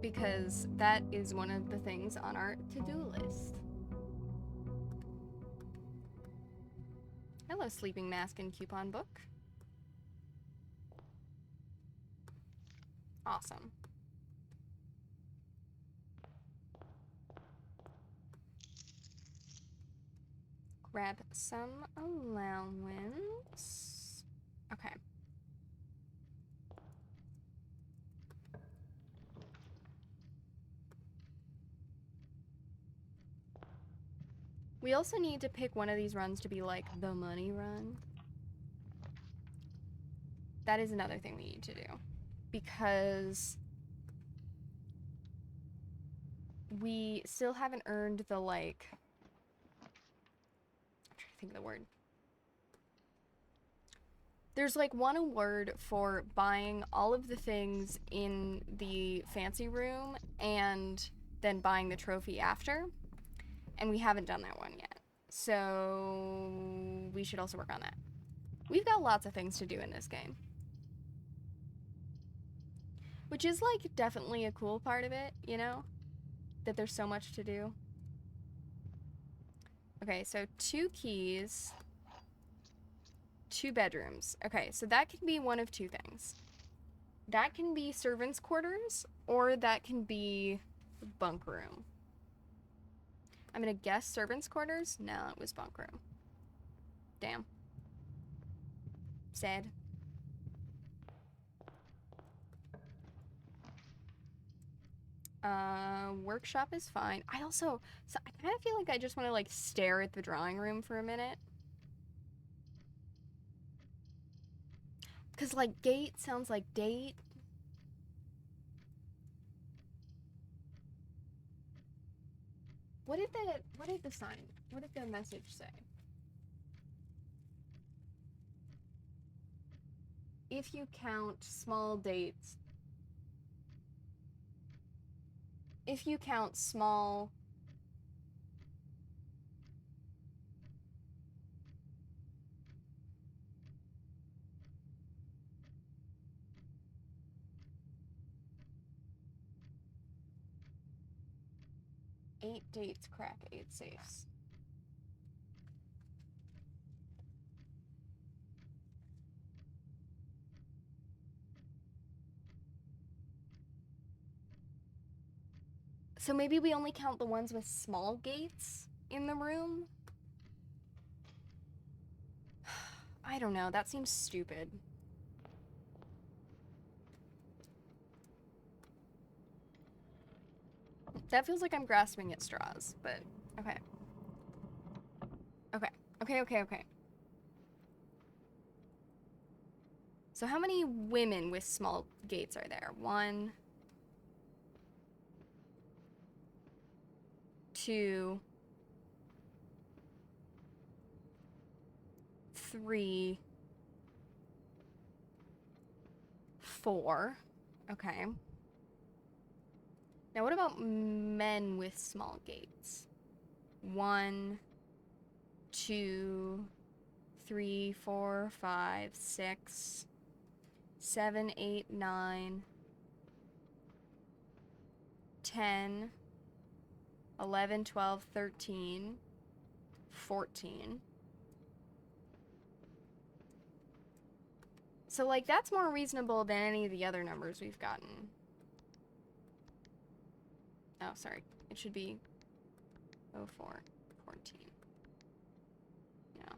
S1: Because that is one of the things on our to-do list. Hello, sleeping mask and coupon book. Awesome. Grab some allowance. Okay. We also need to pick one of these runs to be like the money run. That is another thing we need to do. Because we still haven't earned the, like... I'm trying to think of the word. There's, like, one award for buying all of the things in the fancy room and then buying the trophy after. And we haven't done that one yet. So we should also work on that. We've got lots of things to do in this game. Which is, like, definitely a cool part of it, you know? That there's so much to do. Okay, so 2 keys, 2 bedrooms. Okay, so that can be one of 2 things. That can be servants' quarters, or that can be bunk room. I'm gonna guess servants' quarters? No, it was bunk room. Damn. Sad. Workshop is fine. I kind of feel like I just want to, like, stare at the drawing room for a minute. Because, like, gate sounds like date. What did the message say? If you count small dates. If you count small... Eight dates crack 8 safes. So maybe we only count the ones with small gates in the room? I don't know, that seems stupid. That feels like I'm grasping at straws, but okay. Okay. So how many women with small gates are there? 1, 2, 3, 4. Okay. Now what about men with small gates? 1, 2, 3, 4, 5, 6, 7, 8, 9, 10, 11, 12, 13, 14. So, like, that's more reasonable than any of the other numbers we've gotten. Oh, sorry. It should be 04, 14. Yeah.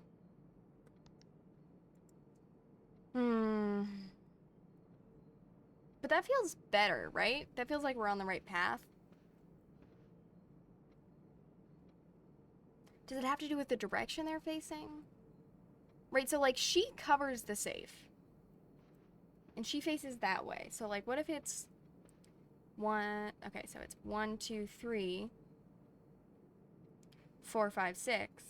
S1: But that feels better, right? That feels like we're on the right path. Does it have to do with the direction they're facing? Right, so like she covers the safe. And she faces that way. So like what if it's okay, so it's 1, 2, 3, 4, 5, 6,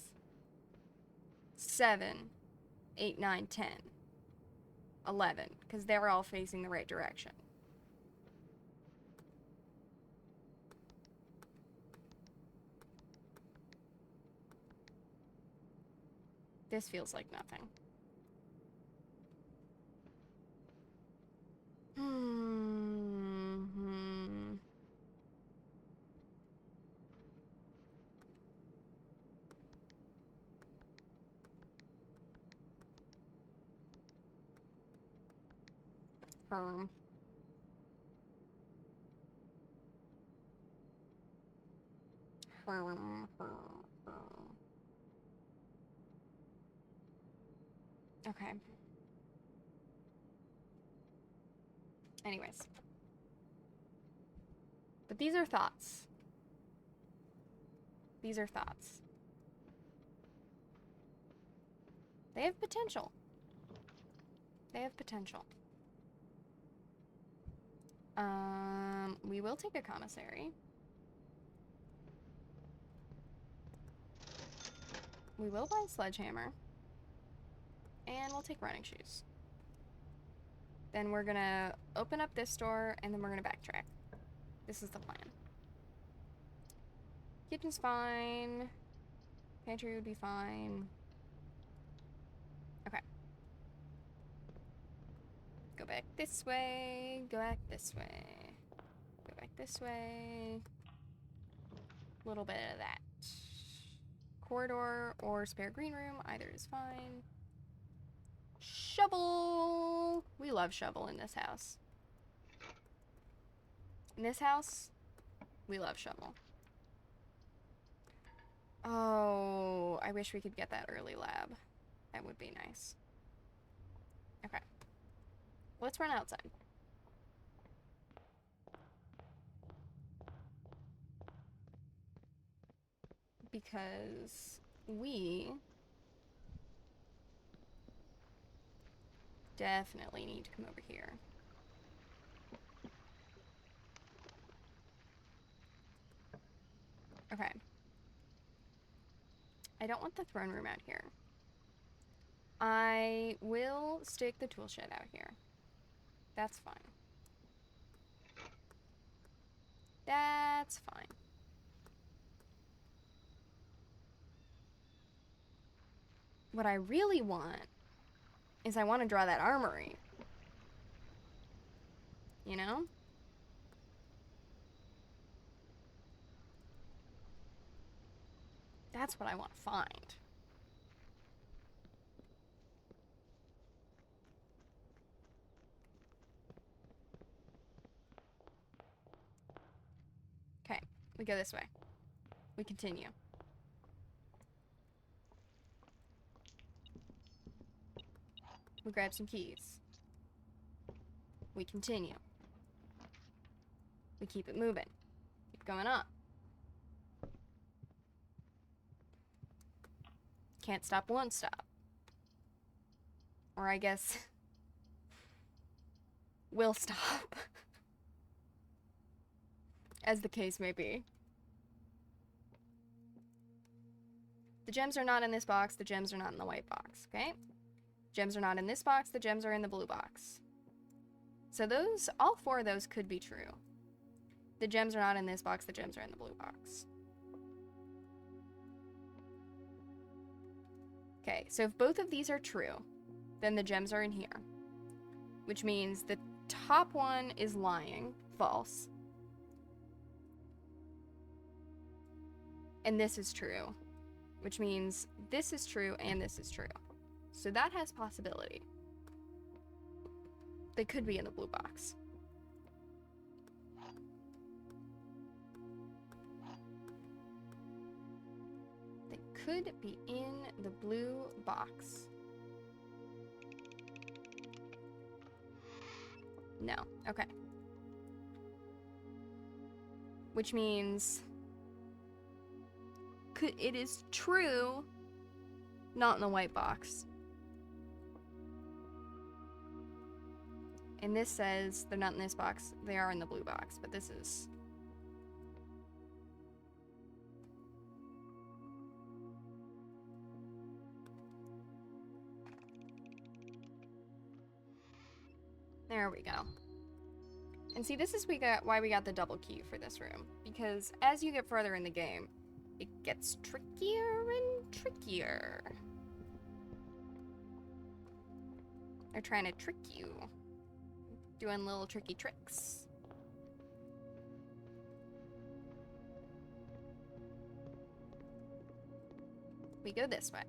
S1: 7, 8, 9, 10, 11, because they're all facing the right direction. This feels like nothing. Okay. Anyways. But these are thoughts. These are thoughts. They have potential. They have potential. We will take a commissary. We will buy a sledgehammer. And we'll take running shoes. Then we're gonna open up this door, and then we're gonna backtrack. This is the plan. Kitchen's fine. Pantry would be fine. Okay. Go back this way. Go back this way. Go back this way. A little bit of that. Corridor or spare green room. Either is fine. Shovel! We love shovel in this house. In this house, we love shovel. Oh, I wish we could get that early lab. That would be nice. Okay. Let's run outside. Because we definitely need to come over here. Okay. I don't want the throne room out here. I will stick the tool shed out here. That's fine. That's fine. What I really want is I want to draw that armory. You know? That's what I want to find. Okay, we go this way. We continue. We grab some keys. We continue. We keep it moving. Keep going up. Can't stop, won't stop. Or I guess will stop. As the case may be. The gems are not in this box, the gems are not in the white box, okay? Gems are not in this box, the gems are in the blue box. So those, all four of those could be true. The gems are not in this box, the gems are in the blue box. Okay, so if both of these are true, then the gems are in here. Which means the top one is lying, false. And this is true. Which means this is true and this is true. So that has possibility. They could be in the blue box. They could be in the blue box. No. Okay. which means it is true, not in the white box. And this says they're not in this box, they are in the blue box, but this is... There we go. And see, this is why we got the double key for this room. Because as you get further in the game, it gets trickier and trickier. They're trying to trick you. Doing little tricky tricks. We go this way.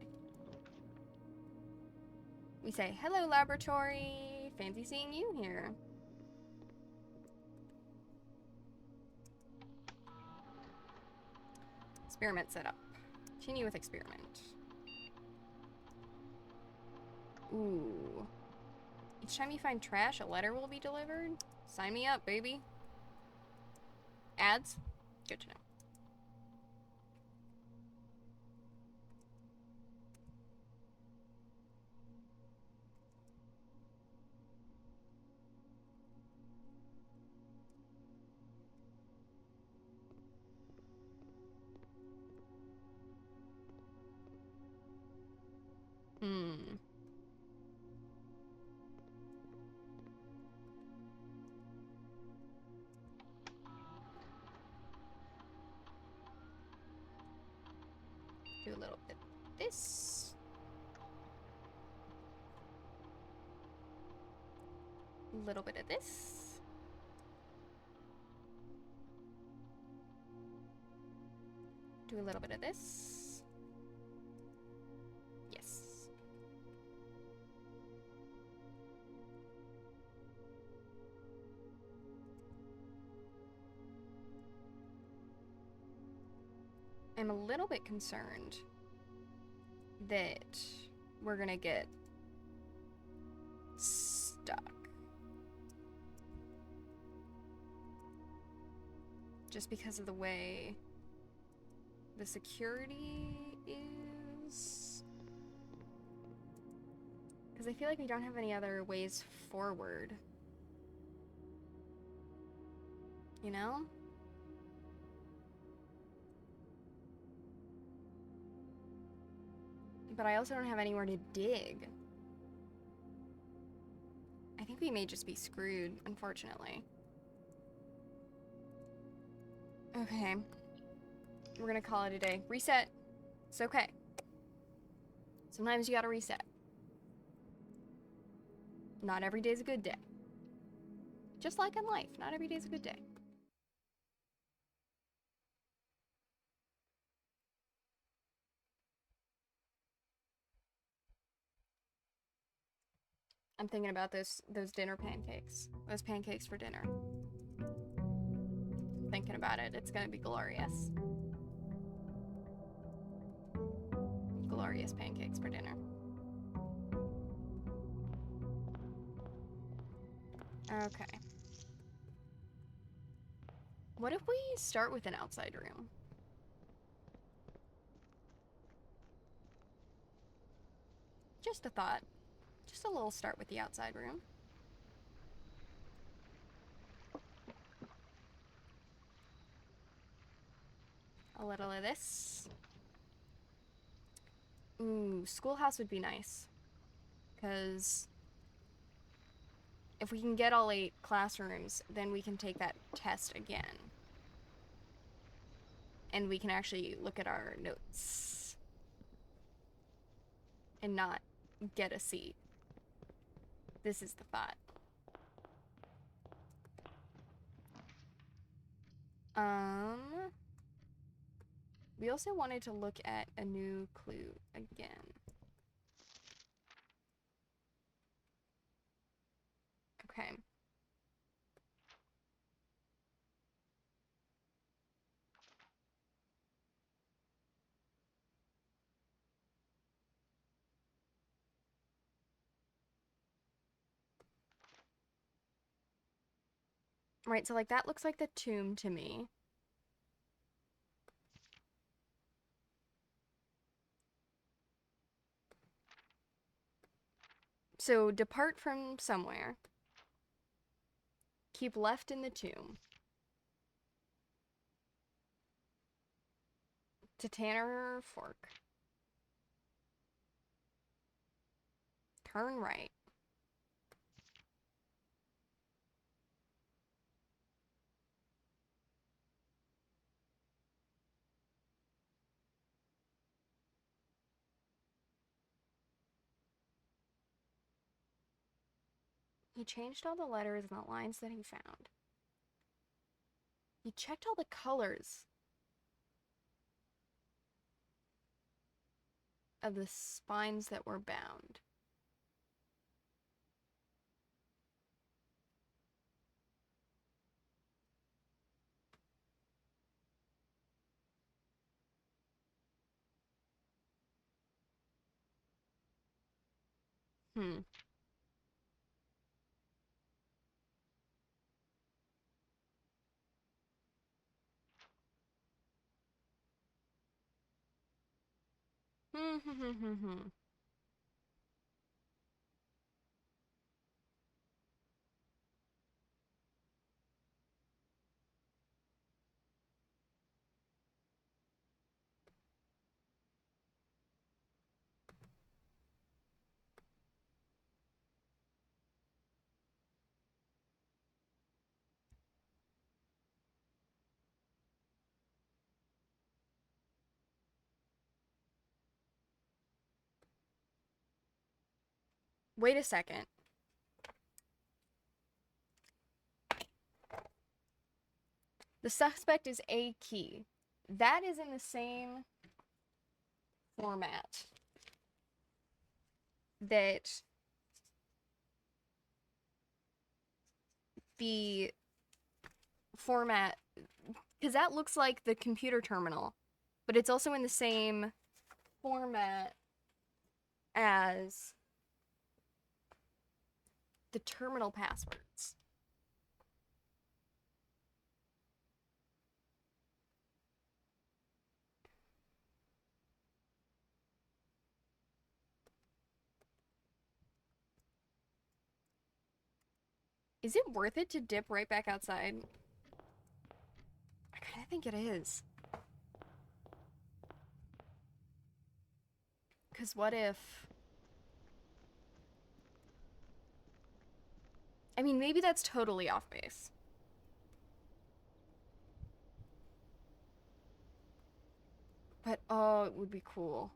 S1: We say, hello, laboratory. Fancy seeing you here. Experiment setup. Continue with experiment. Ooh. Each time you find trash, a letter will be delivered? Sign me up, baby. Ads? Good to know. Do a little bit of this. A little bit of this. Do a little bit of this. Yes. I'm a little bit concerned that we're gonna get stuck. Just because of the way the security is. Because I feel like we don't have any other ways forward. You know? But I also don't have anywhere to dig. I think we may just be screwed, unfortunately. Okay. We're gonna call it a day. Reset. It's okay. Sometimes you gotta reset. Not every day's a good day. Just like in life, not every day's a good day. I'm thinking about those dinner pancakes. Those pancakes for dinner. Thinking about it, it's gonna be glorious. Glorious pancakes for dinner. Okay. What if we start with an outside room? Just a thought. Just a little start with the outside room. A little of this. Ooh, schoolhouse would be nice. Because if we can get all 8 classrooms, then we can take that test again. And we can actually look at our notes. And not get a C. This is the thought. We also wanted to look at a new clue again. Okay. Right, so like that looks like the tomb to me. So depart from somewhere. Keep left in the tomb. To Tanner Fork. Turn right. He changed all the letters and the lines that he found. He checked all the colors of the spines that were bound. Hmm. Wait a second. The suspect is a key. That is in the same format that the format, because that looks like the computer terminal, but it's also in the same format as the terminal passwords. Is it worth it to dip right back outside? I kind of think it is. Because what if... I mean, maybe that's totally off base. But, oh, it would be cool.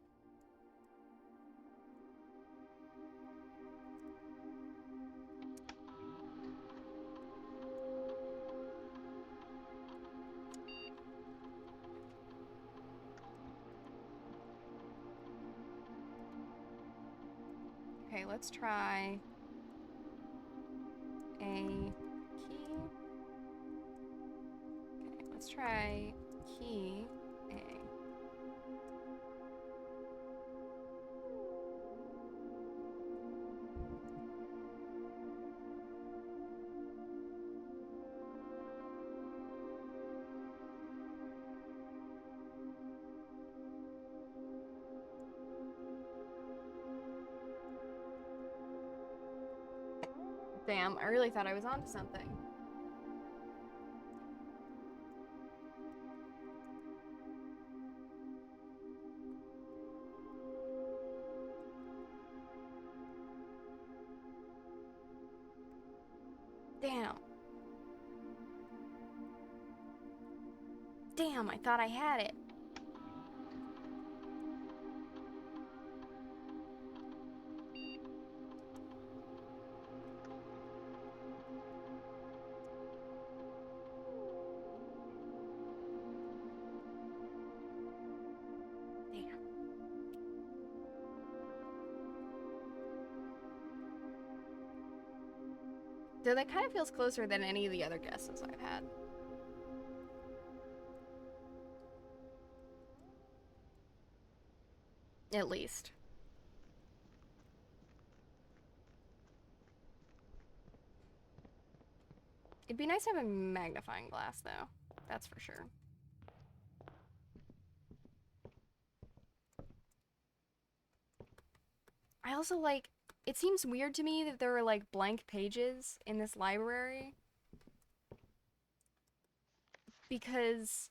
S1: Okay, let's try a key. Okay, let's try key A. Damn, I really thought I was onto something. Damn. Damn, I thought I had it. Damn. Though that kind of feels closer than any of the other guesses I've had. At least. It'd be nice to have a magnifying glass, though. That's for sure. I also like... It seems weird to me that there are like blank pages in this library because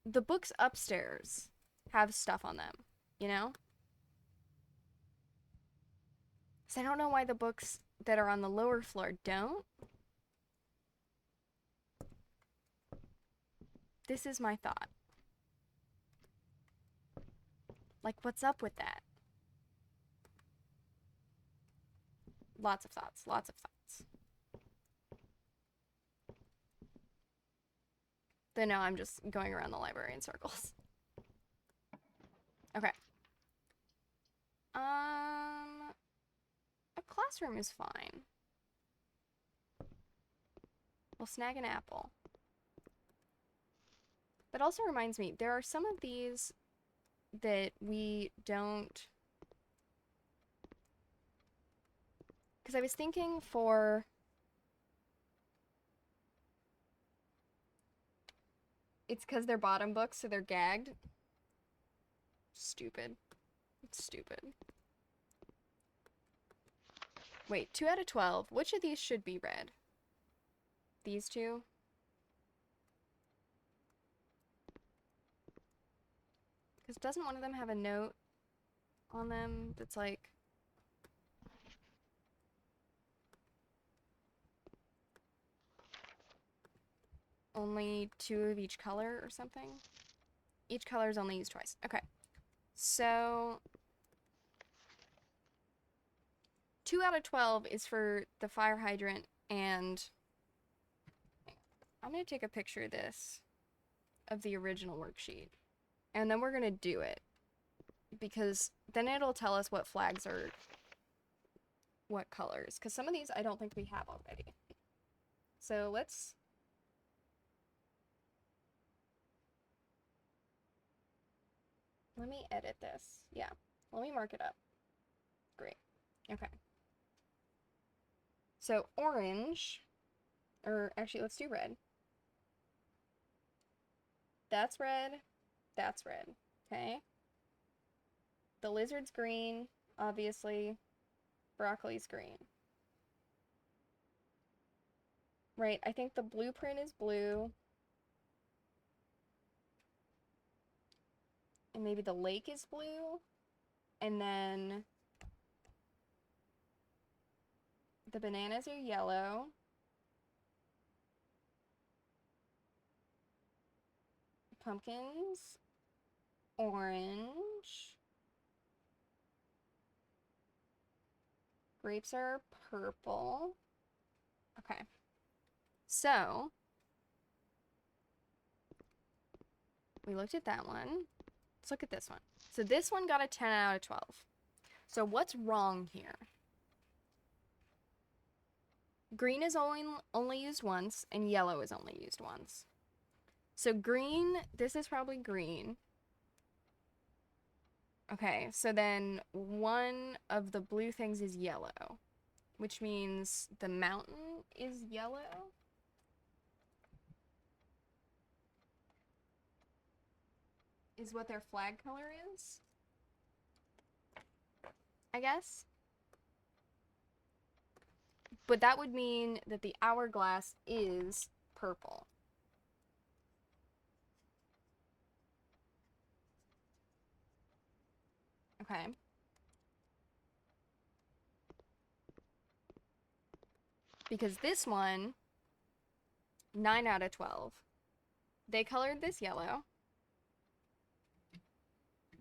S1: the books upstairs have stuff on them, you know? So I don't know why the books that are on the lower floor don't. This is my thought. Like, what's up with that? Lots of thoughts, lots of thoughts. Then now I'm just going around the library in circles. Okay. A classroom is fine. We'll snag an apple. That also reminds me, there are some of these that we don't... Because I was thinking for... It's because they're bottom books, so they're gagged. Stupid. It's stupid. Wait, 2 out of 12. Which of these should be red? These two? Because doesn't one of them have a note on them that's like... only 2 of each color or something? Each color is only used twice. Okay. So... 2 out of 12 is for the fire hydrant, and... I'm going to take a picture of this, of the original worksheet. And then we're going to do it. Because then it'll tell us what flags are what colors. Because some of these I don't think we have already. So let's... Let me edit this. Yeah. Let me mark it up. Great. Okay. So orange, or actually let's do red. That's red. That's red. Okay. The lizard's green, obviously. Broccoli's green. Right, I think the blueprint is blue. And maybe the lake is blue. And then the bananas are yellow. Pumpkins, orange. Grapes are purple. Okay. So, we looked at that one. Let's look at this one. So this one got a 10 out of 12. So what's wrong here? Green is only used once, and yellow is only used once. So green, this is probably green. Okay, so then one of the blue things is yellow, which means the mountain is yellow. Is what their flag color is, I guess. But that would mean that the hourglass is purple. Okay. Because this one, 9 out of 12. They colored this yellow.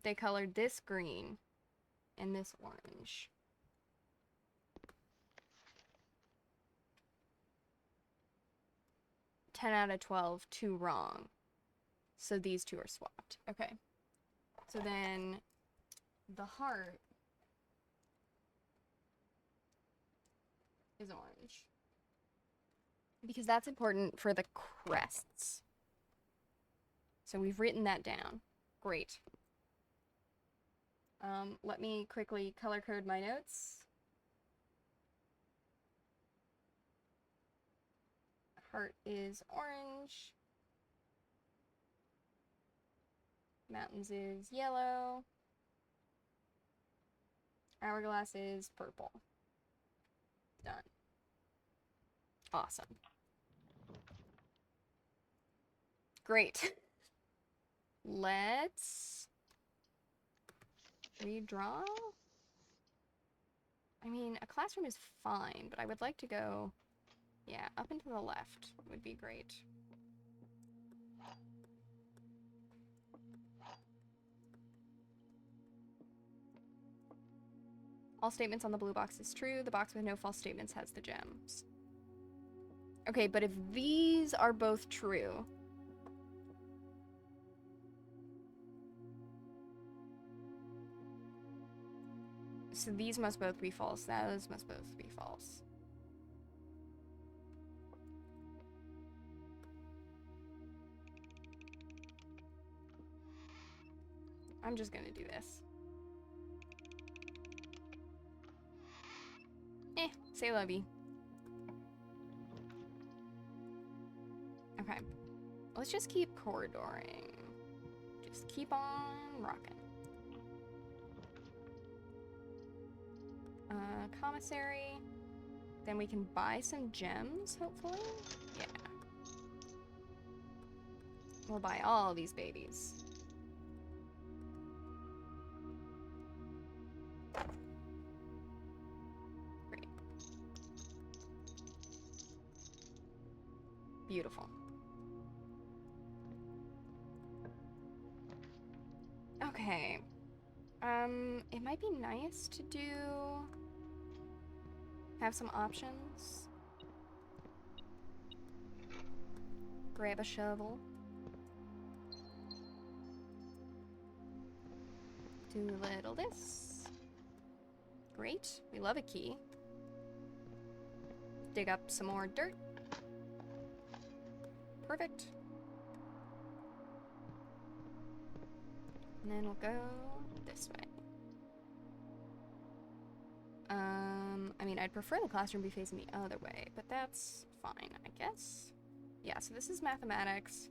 S1: They colored this green and this orange. "10 out of 12, 2 wrong. So these two are swapped. Okay. So then the heart is orange. Because that's important for the crests. So we've written that down. Great. Let me quickly color code my notes. Heart is orange. Mountains is yellow. Hourglass is purple. Done. Awesome. Great. Let's redraw. I mean, a classroom is fine, but I would like to go, yeah, up and to the left would be great. All statements on the blue box is true. The box with no false statements has the gems. Okay, but if these are both true... So these must both be false. Those must both be false. I'm just gonna do this. Say lovey. Okay. Let's just keep corridoring. Just keep on rocking. Commissary. Then we can buy some gems, hopefully? Yeah. We'll buy all these babies. Great. Beautiful. Okay. It might be nice to have some options. Grab a shovel. Do a little this. Great. We love a key. Dig up some more dirt. Perfect. And then we'll go this way. I mean, I'd prefer the classroom be facing the other way, but that's fine, I guess. Yeah, so this is mathematics,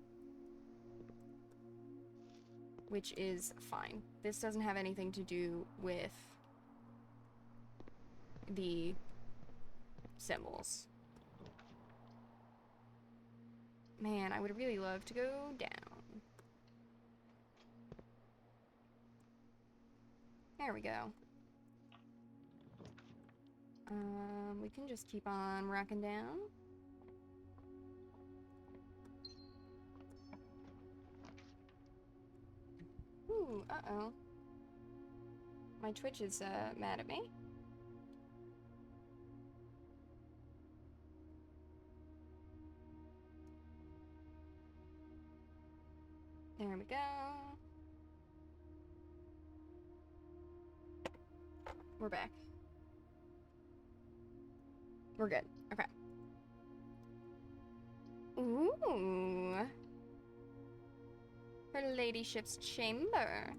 S1: which is fine. This doesn't have anything to do with the symbols. Man, I would really love to go down. There we go. We can just keep on rocking down. Ooh, uh-oh. My Twitch is, mad at me. There we go. We're back. We're good. Okay. Ooh. Her ladyship's chamber.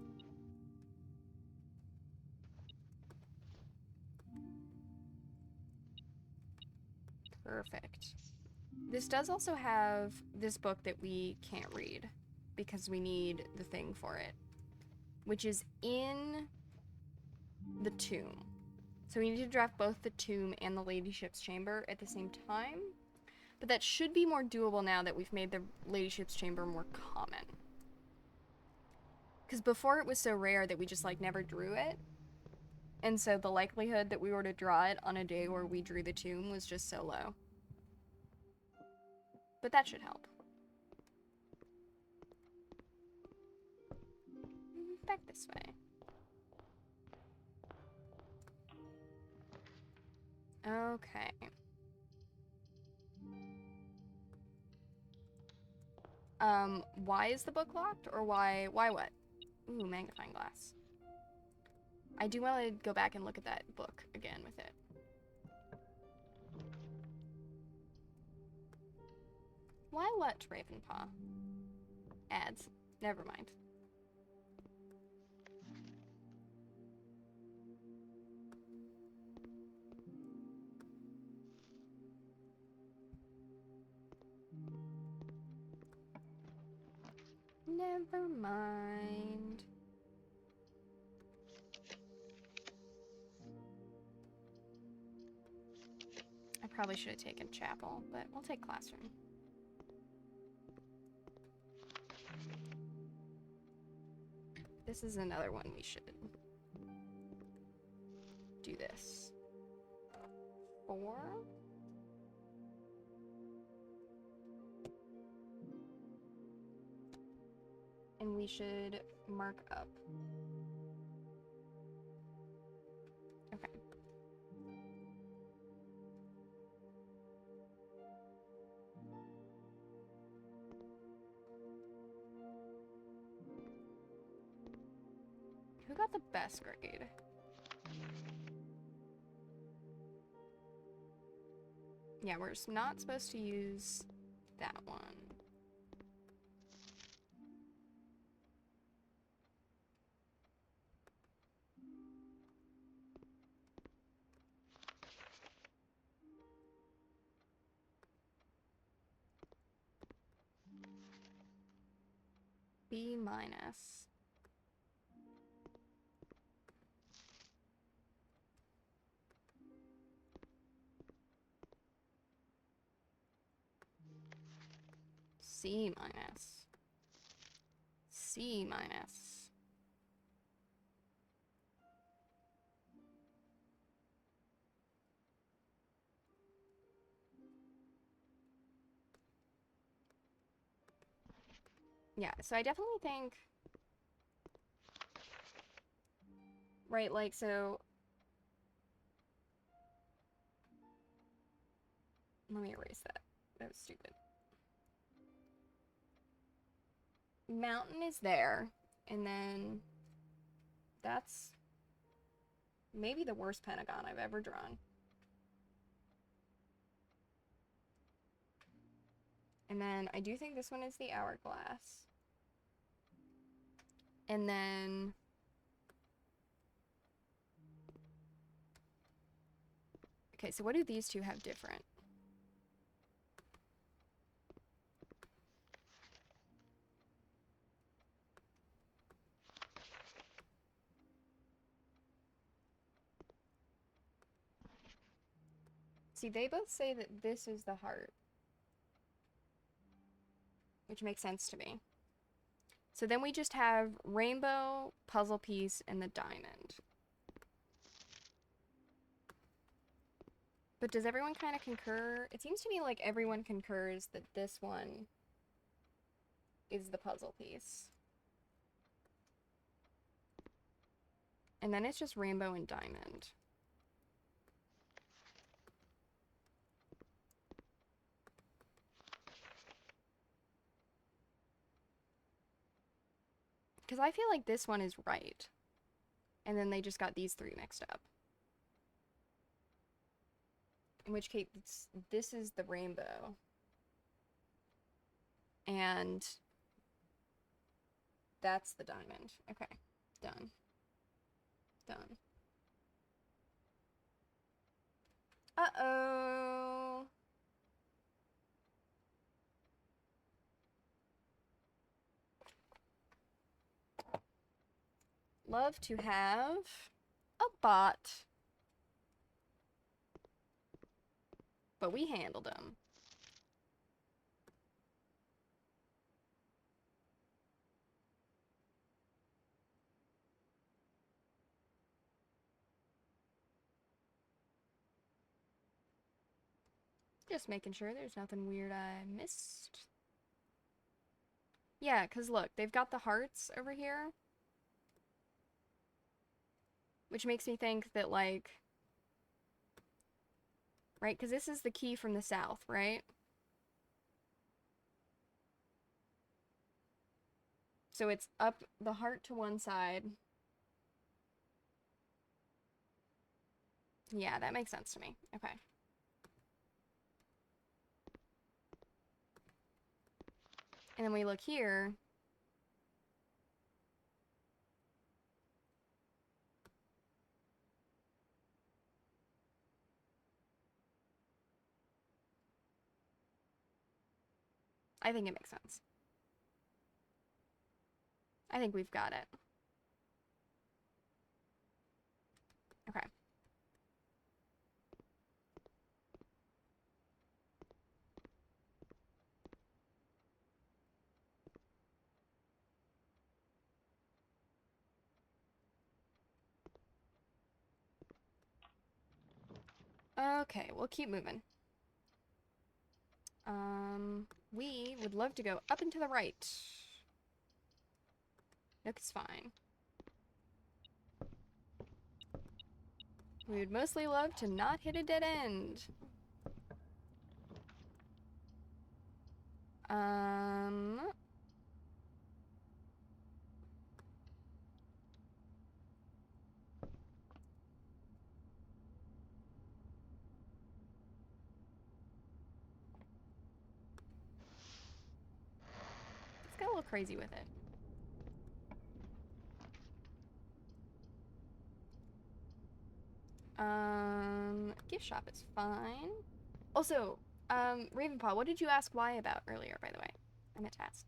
S1: Perfect. This does also have this book that we can't read because we need the thing for it, which is in the tomb. So we need to draft both the tomb and the ladyship's chamber at the same time. But that should be more doable now that we've made the ladyship's chamber more common. Because before it was so rare that we just, like, never drew it. And so the likelihood that we were to draw it on a day where we drew the tomb was just so low. But that should help. Back this way. Okay. Why is the book locked? Or why what? Ooh, magnifying glass. I do want to go back and look at that book again with it. Why what, Ravenpaw? Ads. Never mind. Never mind. Probably should have taken chapel, but we'll take classroom. This is another one we should do this. 4. And we should mark up. Okay. Who got the best grade? Yeah, we're not supposed to use that one. B minus. C minus. C minus. Yeah, so I definitely think, right, like, so, let me erase that. That was stupid. Mountain is there, and then that's maybe the worst pentagon I've ever drawn. And then I do think this one is the hourglass. And then okay, so what do these two have different? See, they both say that this is the heart, which makes sense to me. So then we just have rainbow, puzzle piece, and the diamond. But does everyone kind of concur? It seems to me like everyone concurs that this one is the puzzle piece. And then it's just rainbow and diamond. Because I feel like this one is right. And then they just got these three mixed up. In which case, this is the rainbow. And that's the diamond. Okay, done. Done. Uh-oh. Love to have a bot. But we handled him. Just making sure there's nothing weird I missed. Yeah, because look, they've got the hearts over here. Which makes me think that, like... Right, because this is the key from the south, right? So it's up the heart to one side. Yeah, that makes sense to me. Okay. And then we look here. I think it makes sense. I think we've got it. Okay. Okay, we'll keep moving. We would love to go up and to the right. Nook is fine. We would mostly love to not hit a dead end. Let's get a little crazy with it. Gift shop is fine. Also, Ravenpaw, what did you ask why about earlier, by the way? I meant to ask.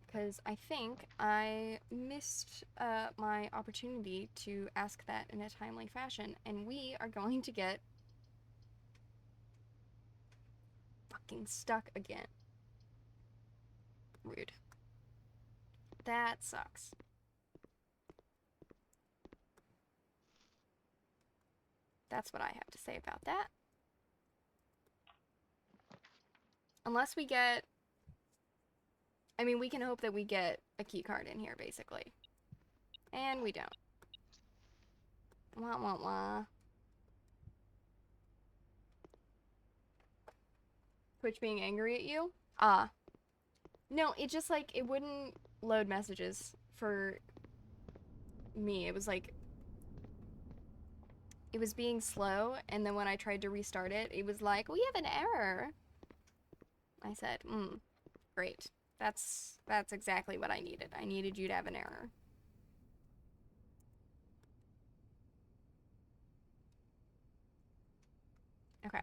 S1: Because I think I missed my opportunity to ask that in a timely fashion, and we are going to get fucking stuck again. Rude. That sucks. That's what I have to say about that. Unless we get... I mean, we can hope that we get a key card in here, basically. And we don't. Wah, wah, wah. Twitch being angry at you? Ah. No, it just, like, it wouldn't load messages for me. It was, like... It was being slow, and then when I tried to restart it, it was like, we have an error. I said, great. That's exactly what I needed. I needed you to have an error. Okay.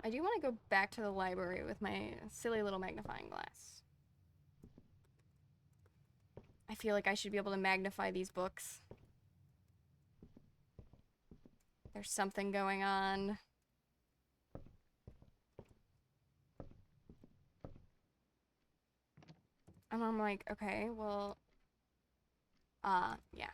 S1: I do want to go back to the library with my silly little magnifying glass. I feel like I should be able to magnify these books. There's something going on. And I'm like, okay, well... yeah.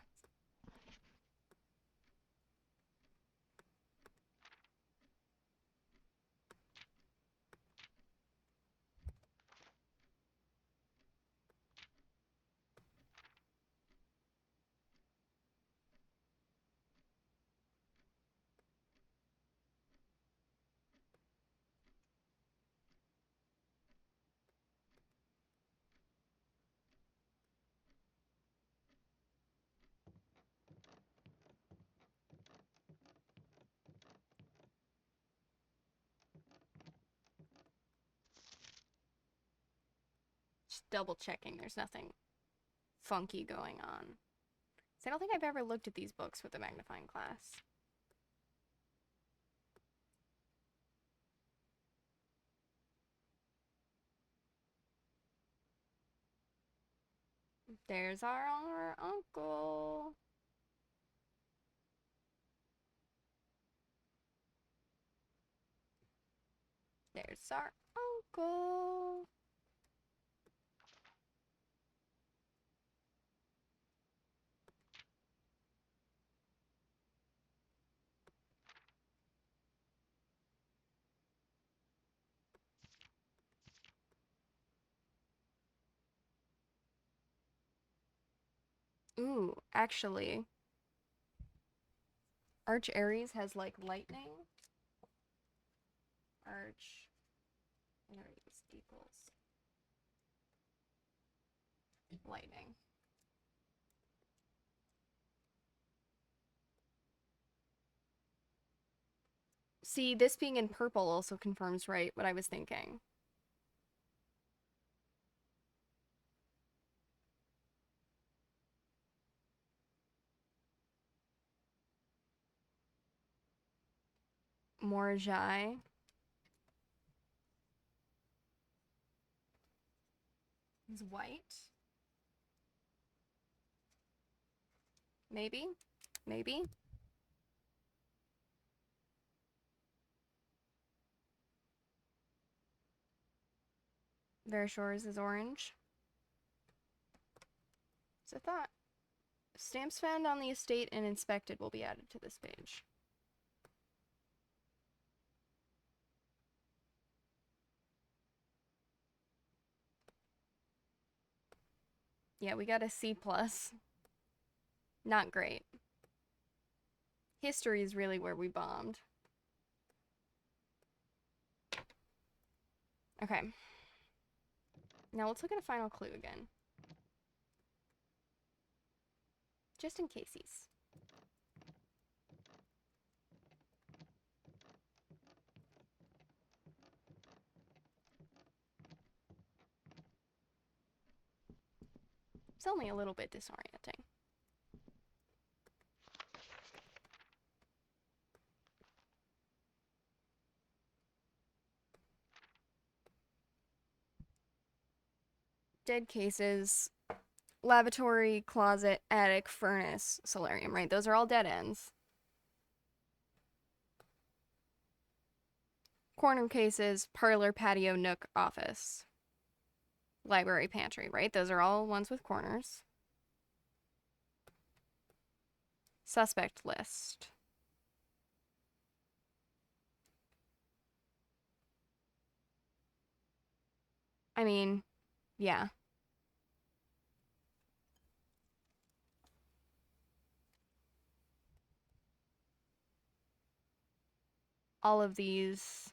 S1: Just double checking there's nothing funky going on. So I don't think I've ever looked at these books with a magnifying glass. There's our uncle. There's our uncle. Ooh, actually, Arch Aries has like lightning. Arch Aries equals lightning. See, this being in purple also confirms right what I was thinking. Morjai. Is white. Maybe. Maybe. Verishores is orange. So I thought stamps found on the estate and inspected will be added to this page. Yeah, we got a C+. Not great. History is really where we bombed. Okay. Now let's look at a final clue again. Just in caseies. It's only a little bit disorienting. Dead cases, lavatory, closet, attic, furnace, solarium, right? Those are all dead ends. Corner cases, parlor, patio, nook, office, library, pantry, right? Those are all ones with corners. Suspect list. I mean, yeah. All of these.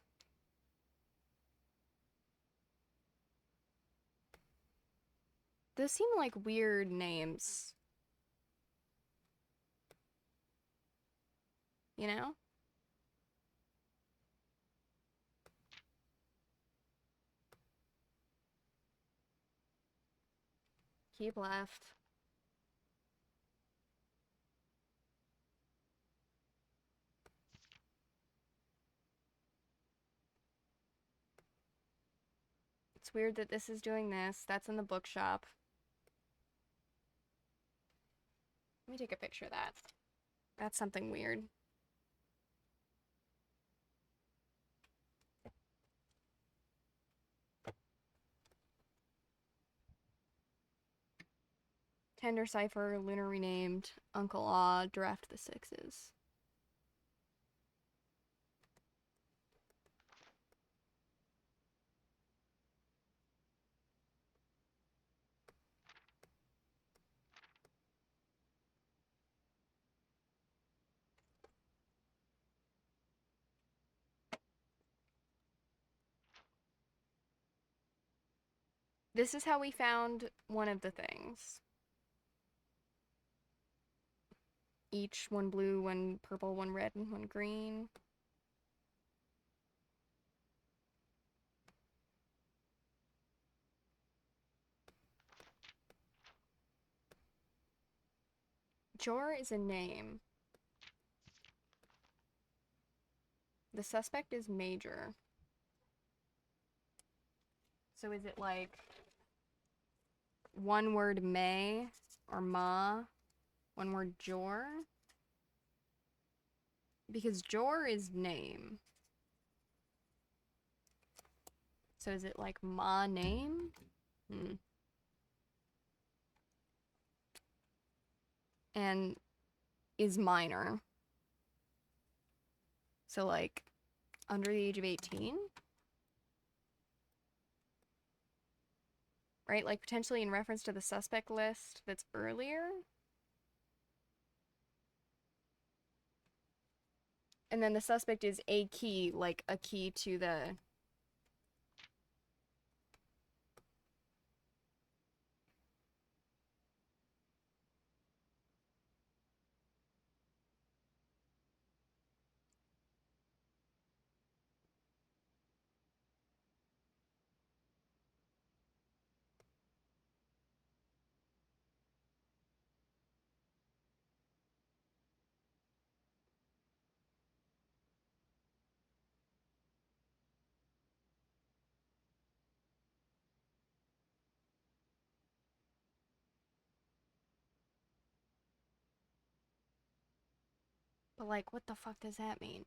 S1: Those seem like weird names. You know? Keep left. It's weird that this is doing this. That's in the bookshop. Let me take a picture of that. That's something weird. Tender cipher, lunar renamed, Uncle Aw, draft the sixes. This is how we found one of the things. Each one blue, one purple, one red, and one green. Jor is a name. The suspect is Major. So is it like one word May or Ma, one word Jor? Because Jor is name. So is it like Ma name? And is minor. So like under the age of 18? Right? Like potentially in reference to the suspect list that's earlier? And then the suspect is a key, like a key to the... But like, what the fuck does that mean?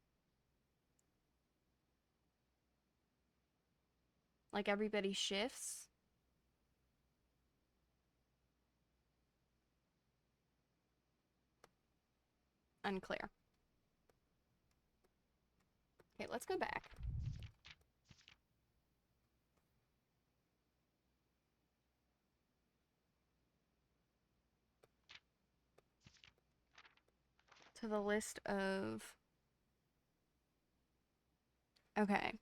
S1: Like everybody shifts? Unclear. Okay, let's go back. To the list of... Okay.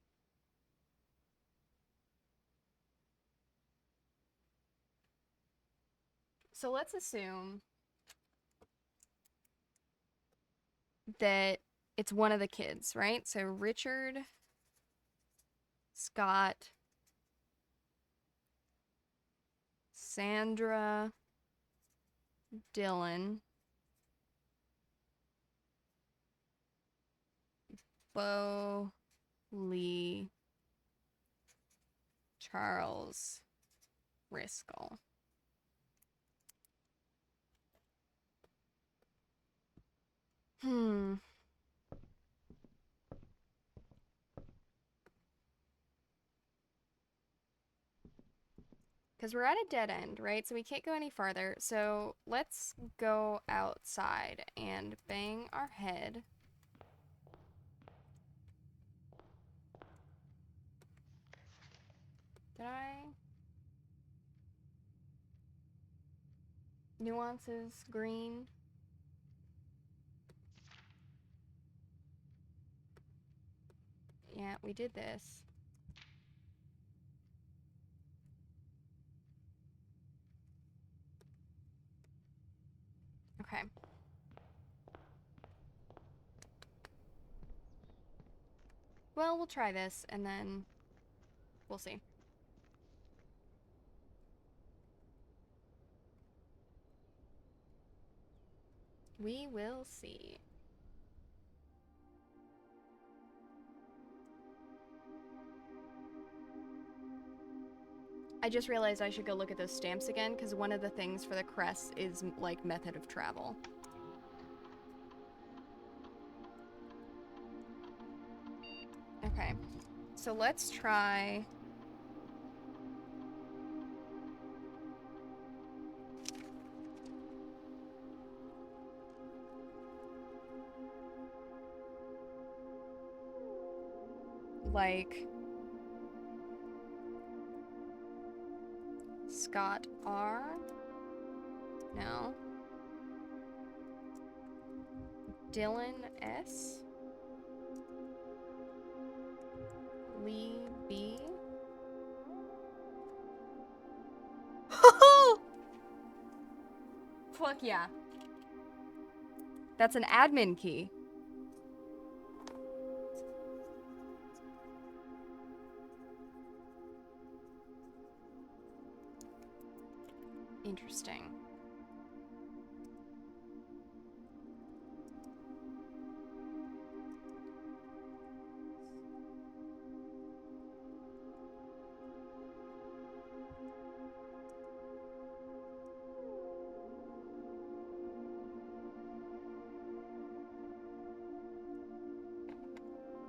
S1: So let's assume that it's one of the kids, right? So Richard, Scott, Sandra, Dylan, Bo, Lee, Charles, Riskel. Because we're at a dead end, right? So we can't go any farther. So let's go outside and bang our head. Did I? Nuances, green. Yeah, we did this. Okay. Well, we'll try this, and then we'll see. We will see. I just realized I should go look at those stamps again, because one of the things for the crest is, like, method of travel. Okay. So let's try... like... Scott R? No. Dylan S? Lee B? Fuck yeah. That's an admin key. Interesting.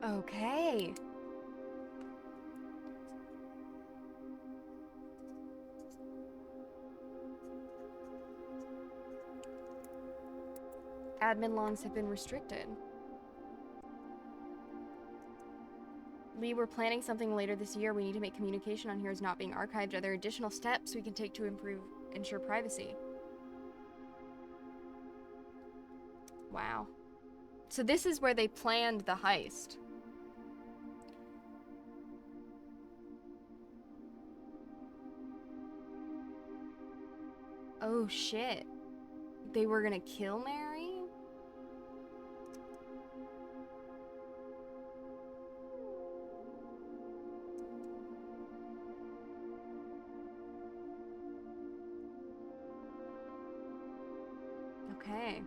S1: Okay. Admin logs have been restricted. Lee, we're planning something later this year. We need to make communication on here is not being archived. Are there additional steps we can take to ensure privacy? Wow. So this is where they planned the heist. Oh shit. They were gonna kill Mary? Okay.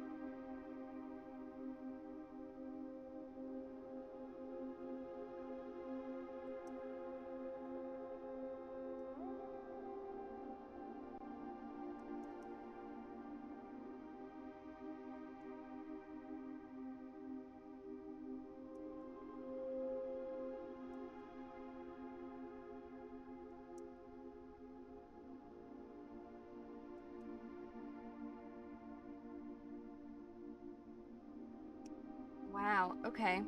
S1: Wow, okay.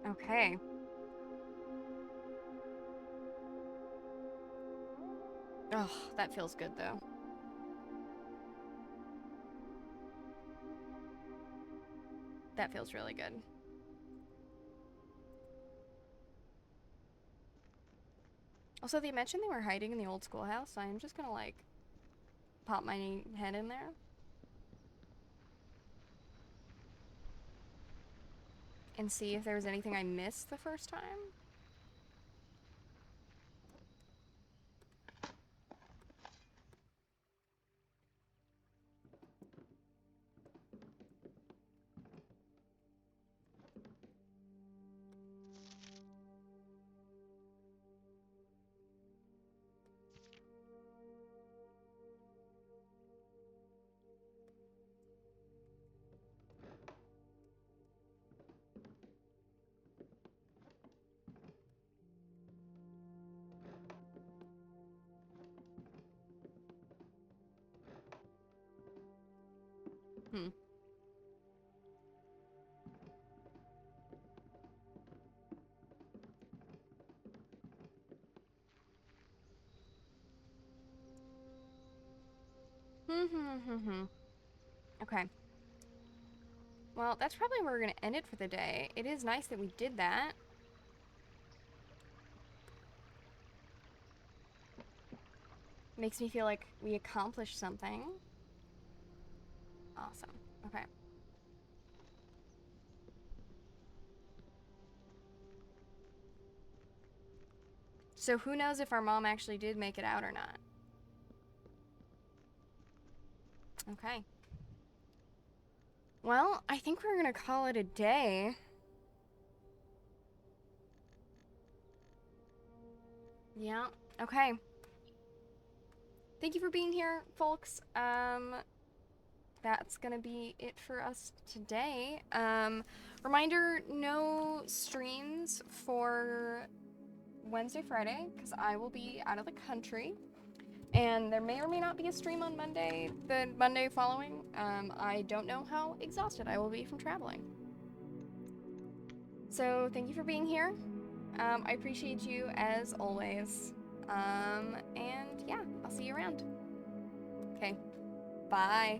S1: Okay. Oh, that feels good though. That feels really good. Also, they mentioned they were hiding in the old schoolhouse, so I'm just gonna, like, pop my head in there. And see if there was anything I missed the first time. Hmm. Okay. Well, that's probably where we're gonna end it for the day. It is nice that we did that. Makes me feel like we accomplished something. Awesome. Okay. So who knows if our mom actually did make it out or not. Okay. Well, I think we're gonna call it a day. Yeah. Okay. Thank you for being here, folks. That's gonna be it for us today. Reminder, no streams for Wednesday, Friday, because I will be out of the country. And there may or may not be a stream on Monday, the Monday following. I don't know how exhausted I will be from traveling. So thank you for being here. I appreciate you as always. And yeah, I'll see you around. Okay, bye.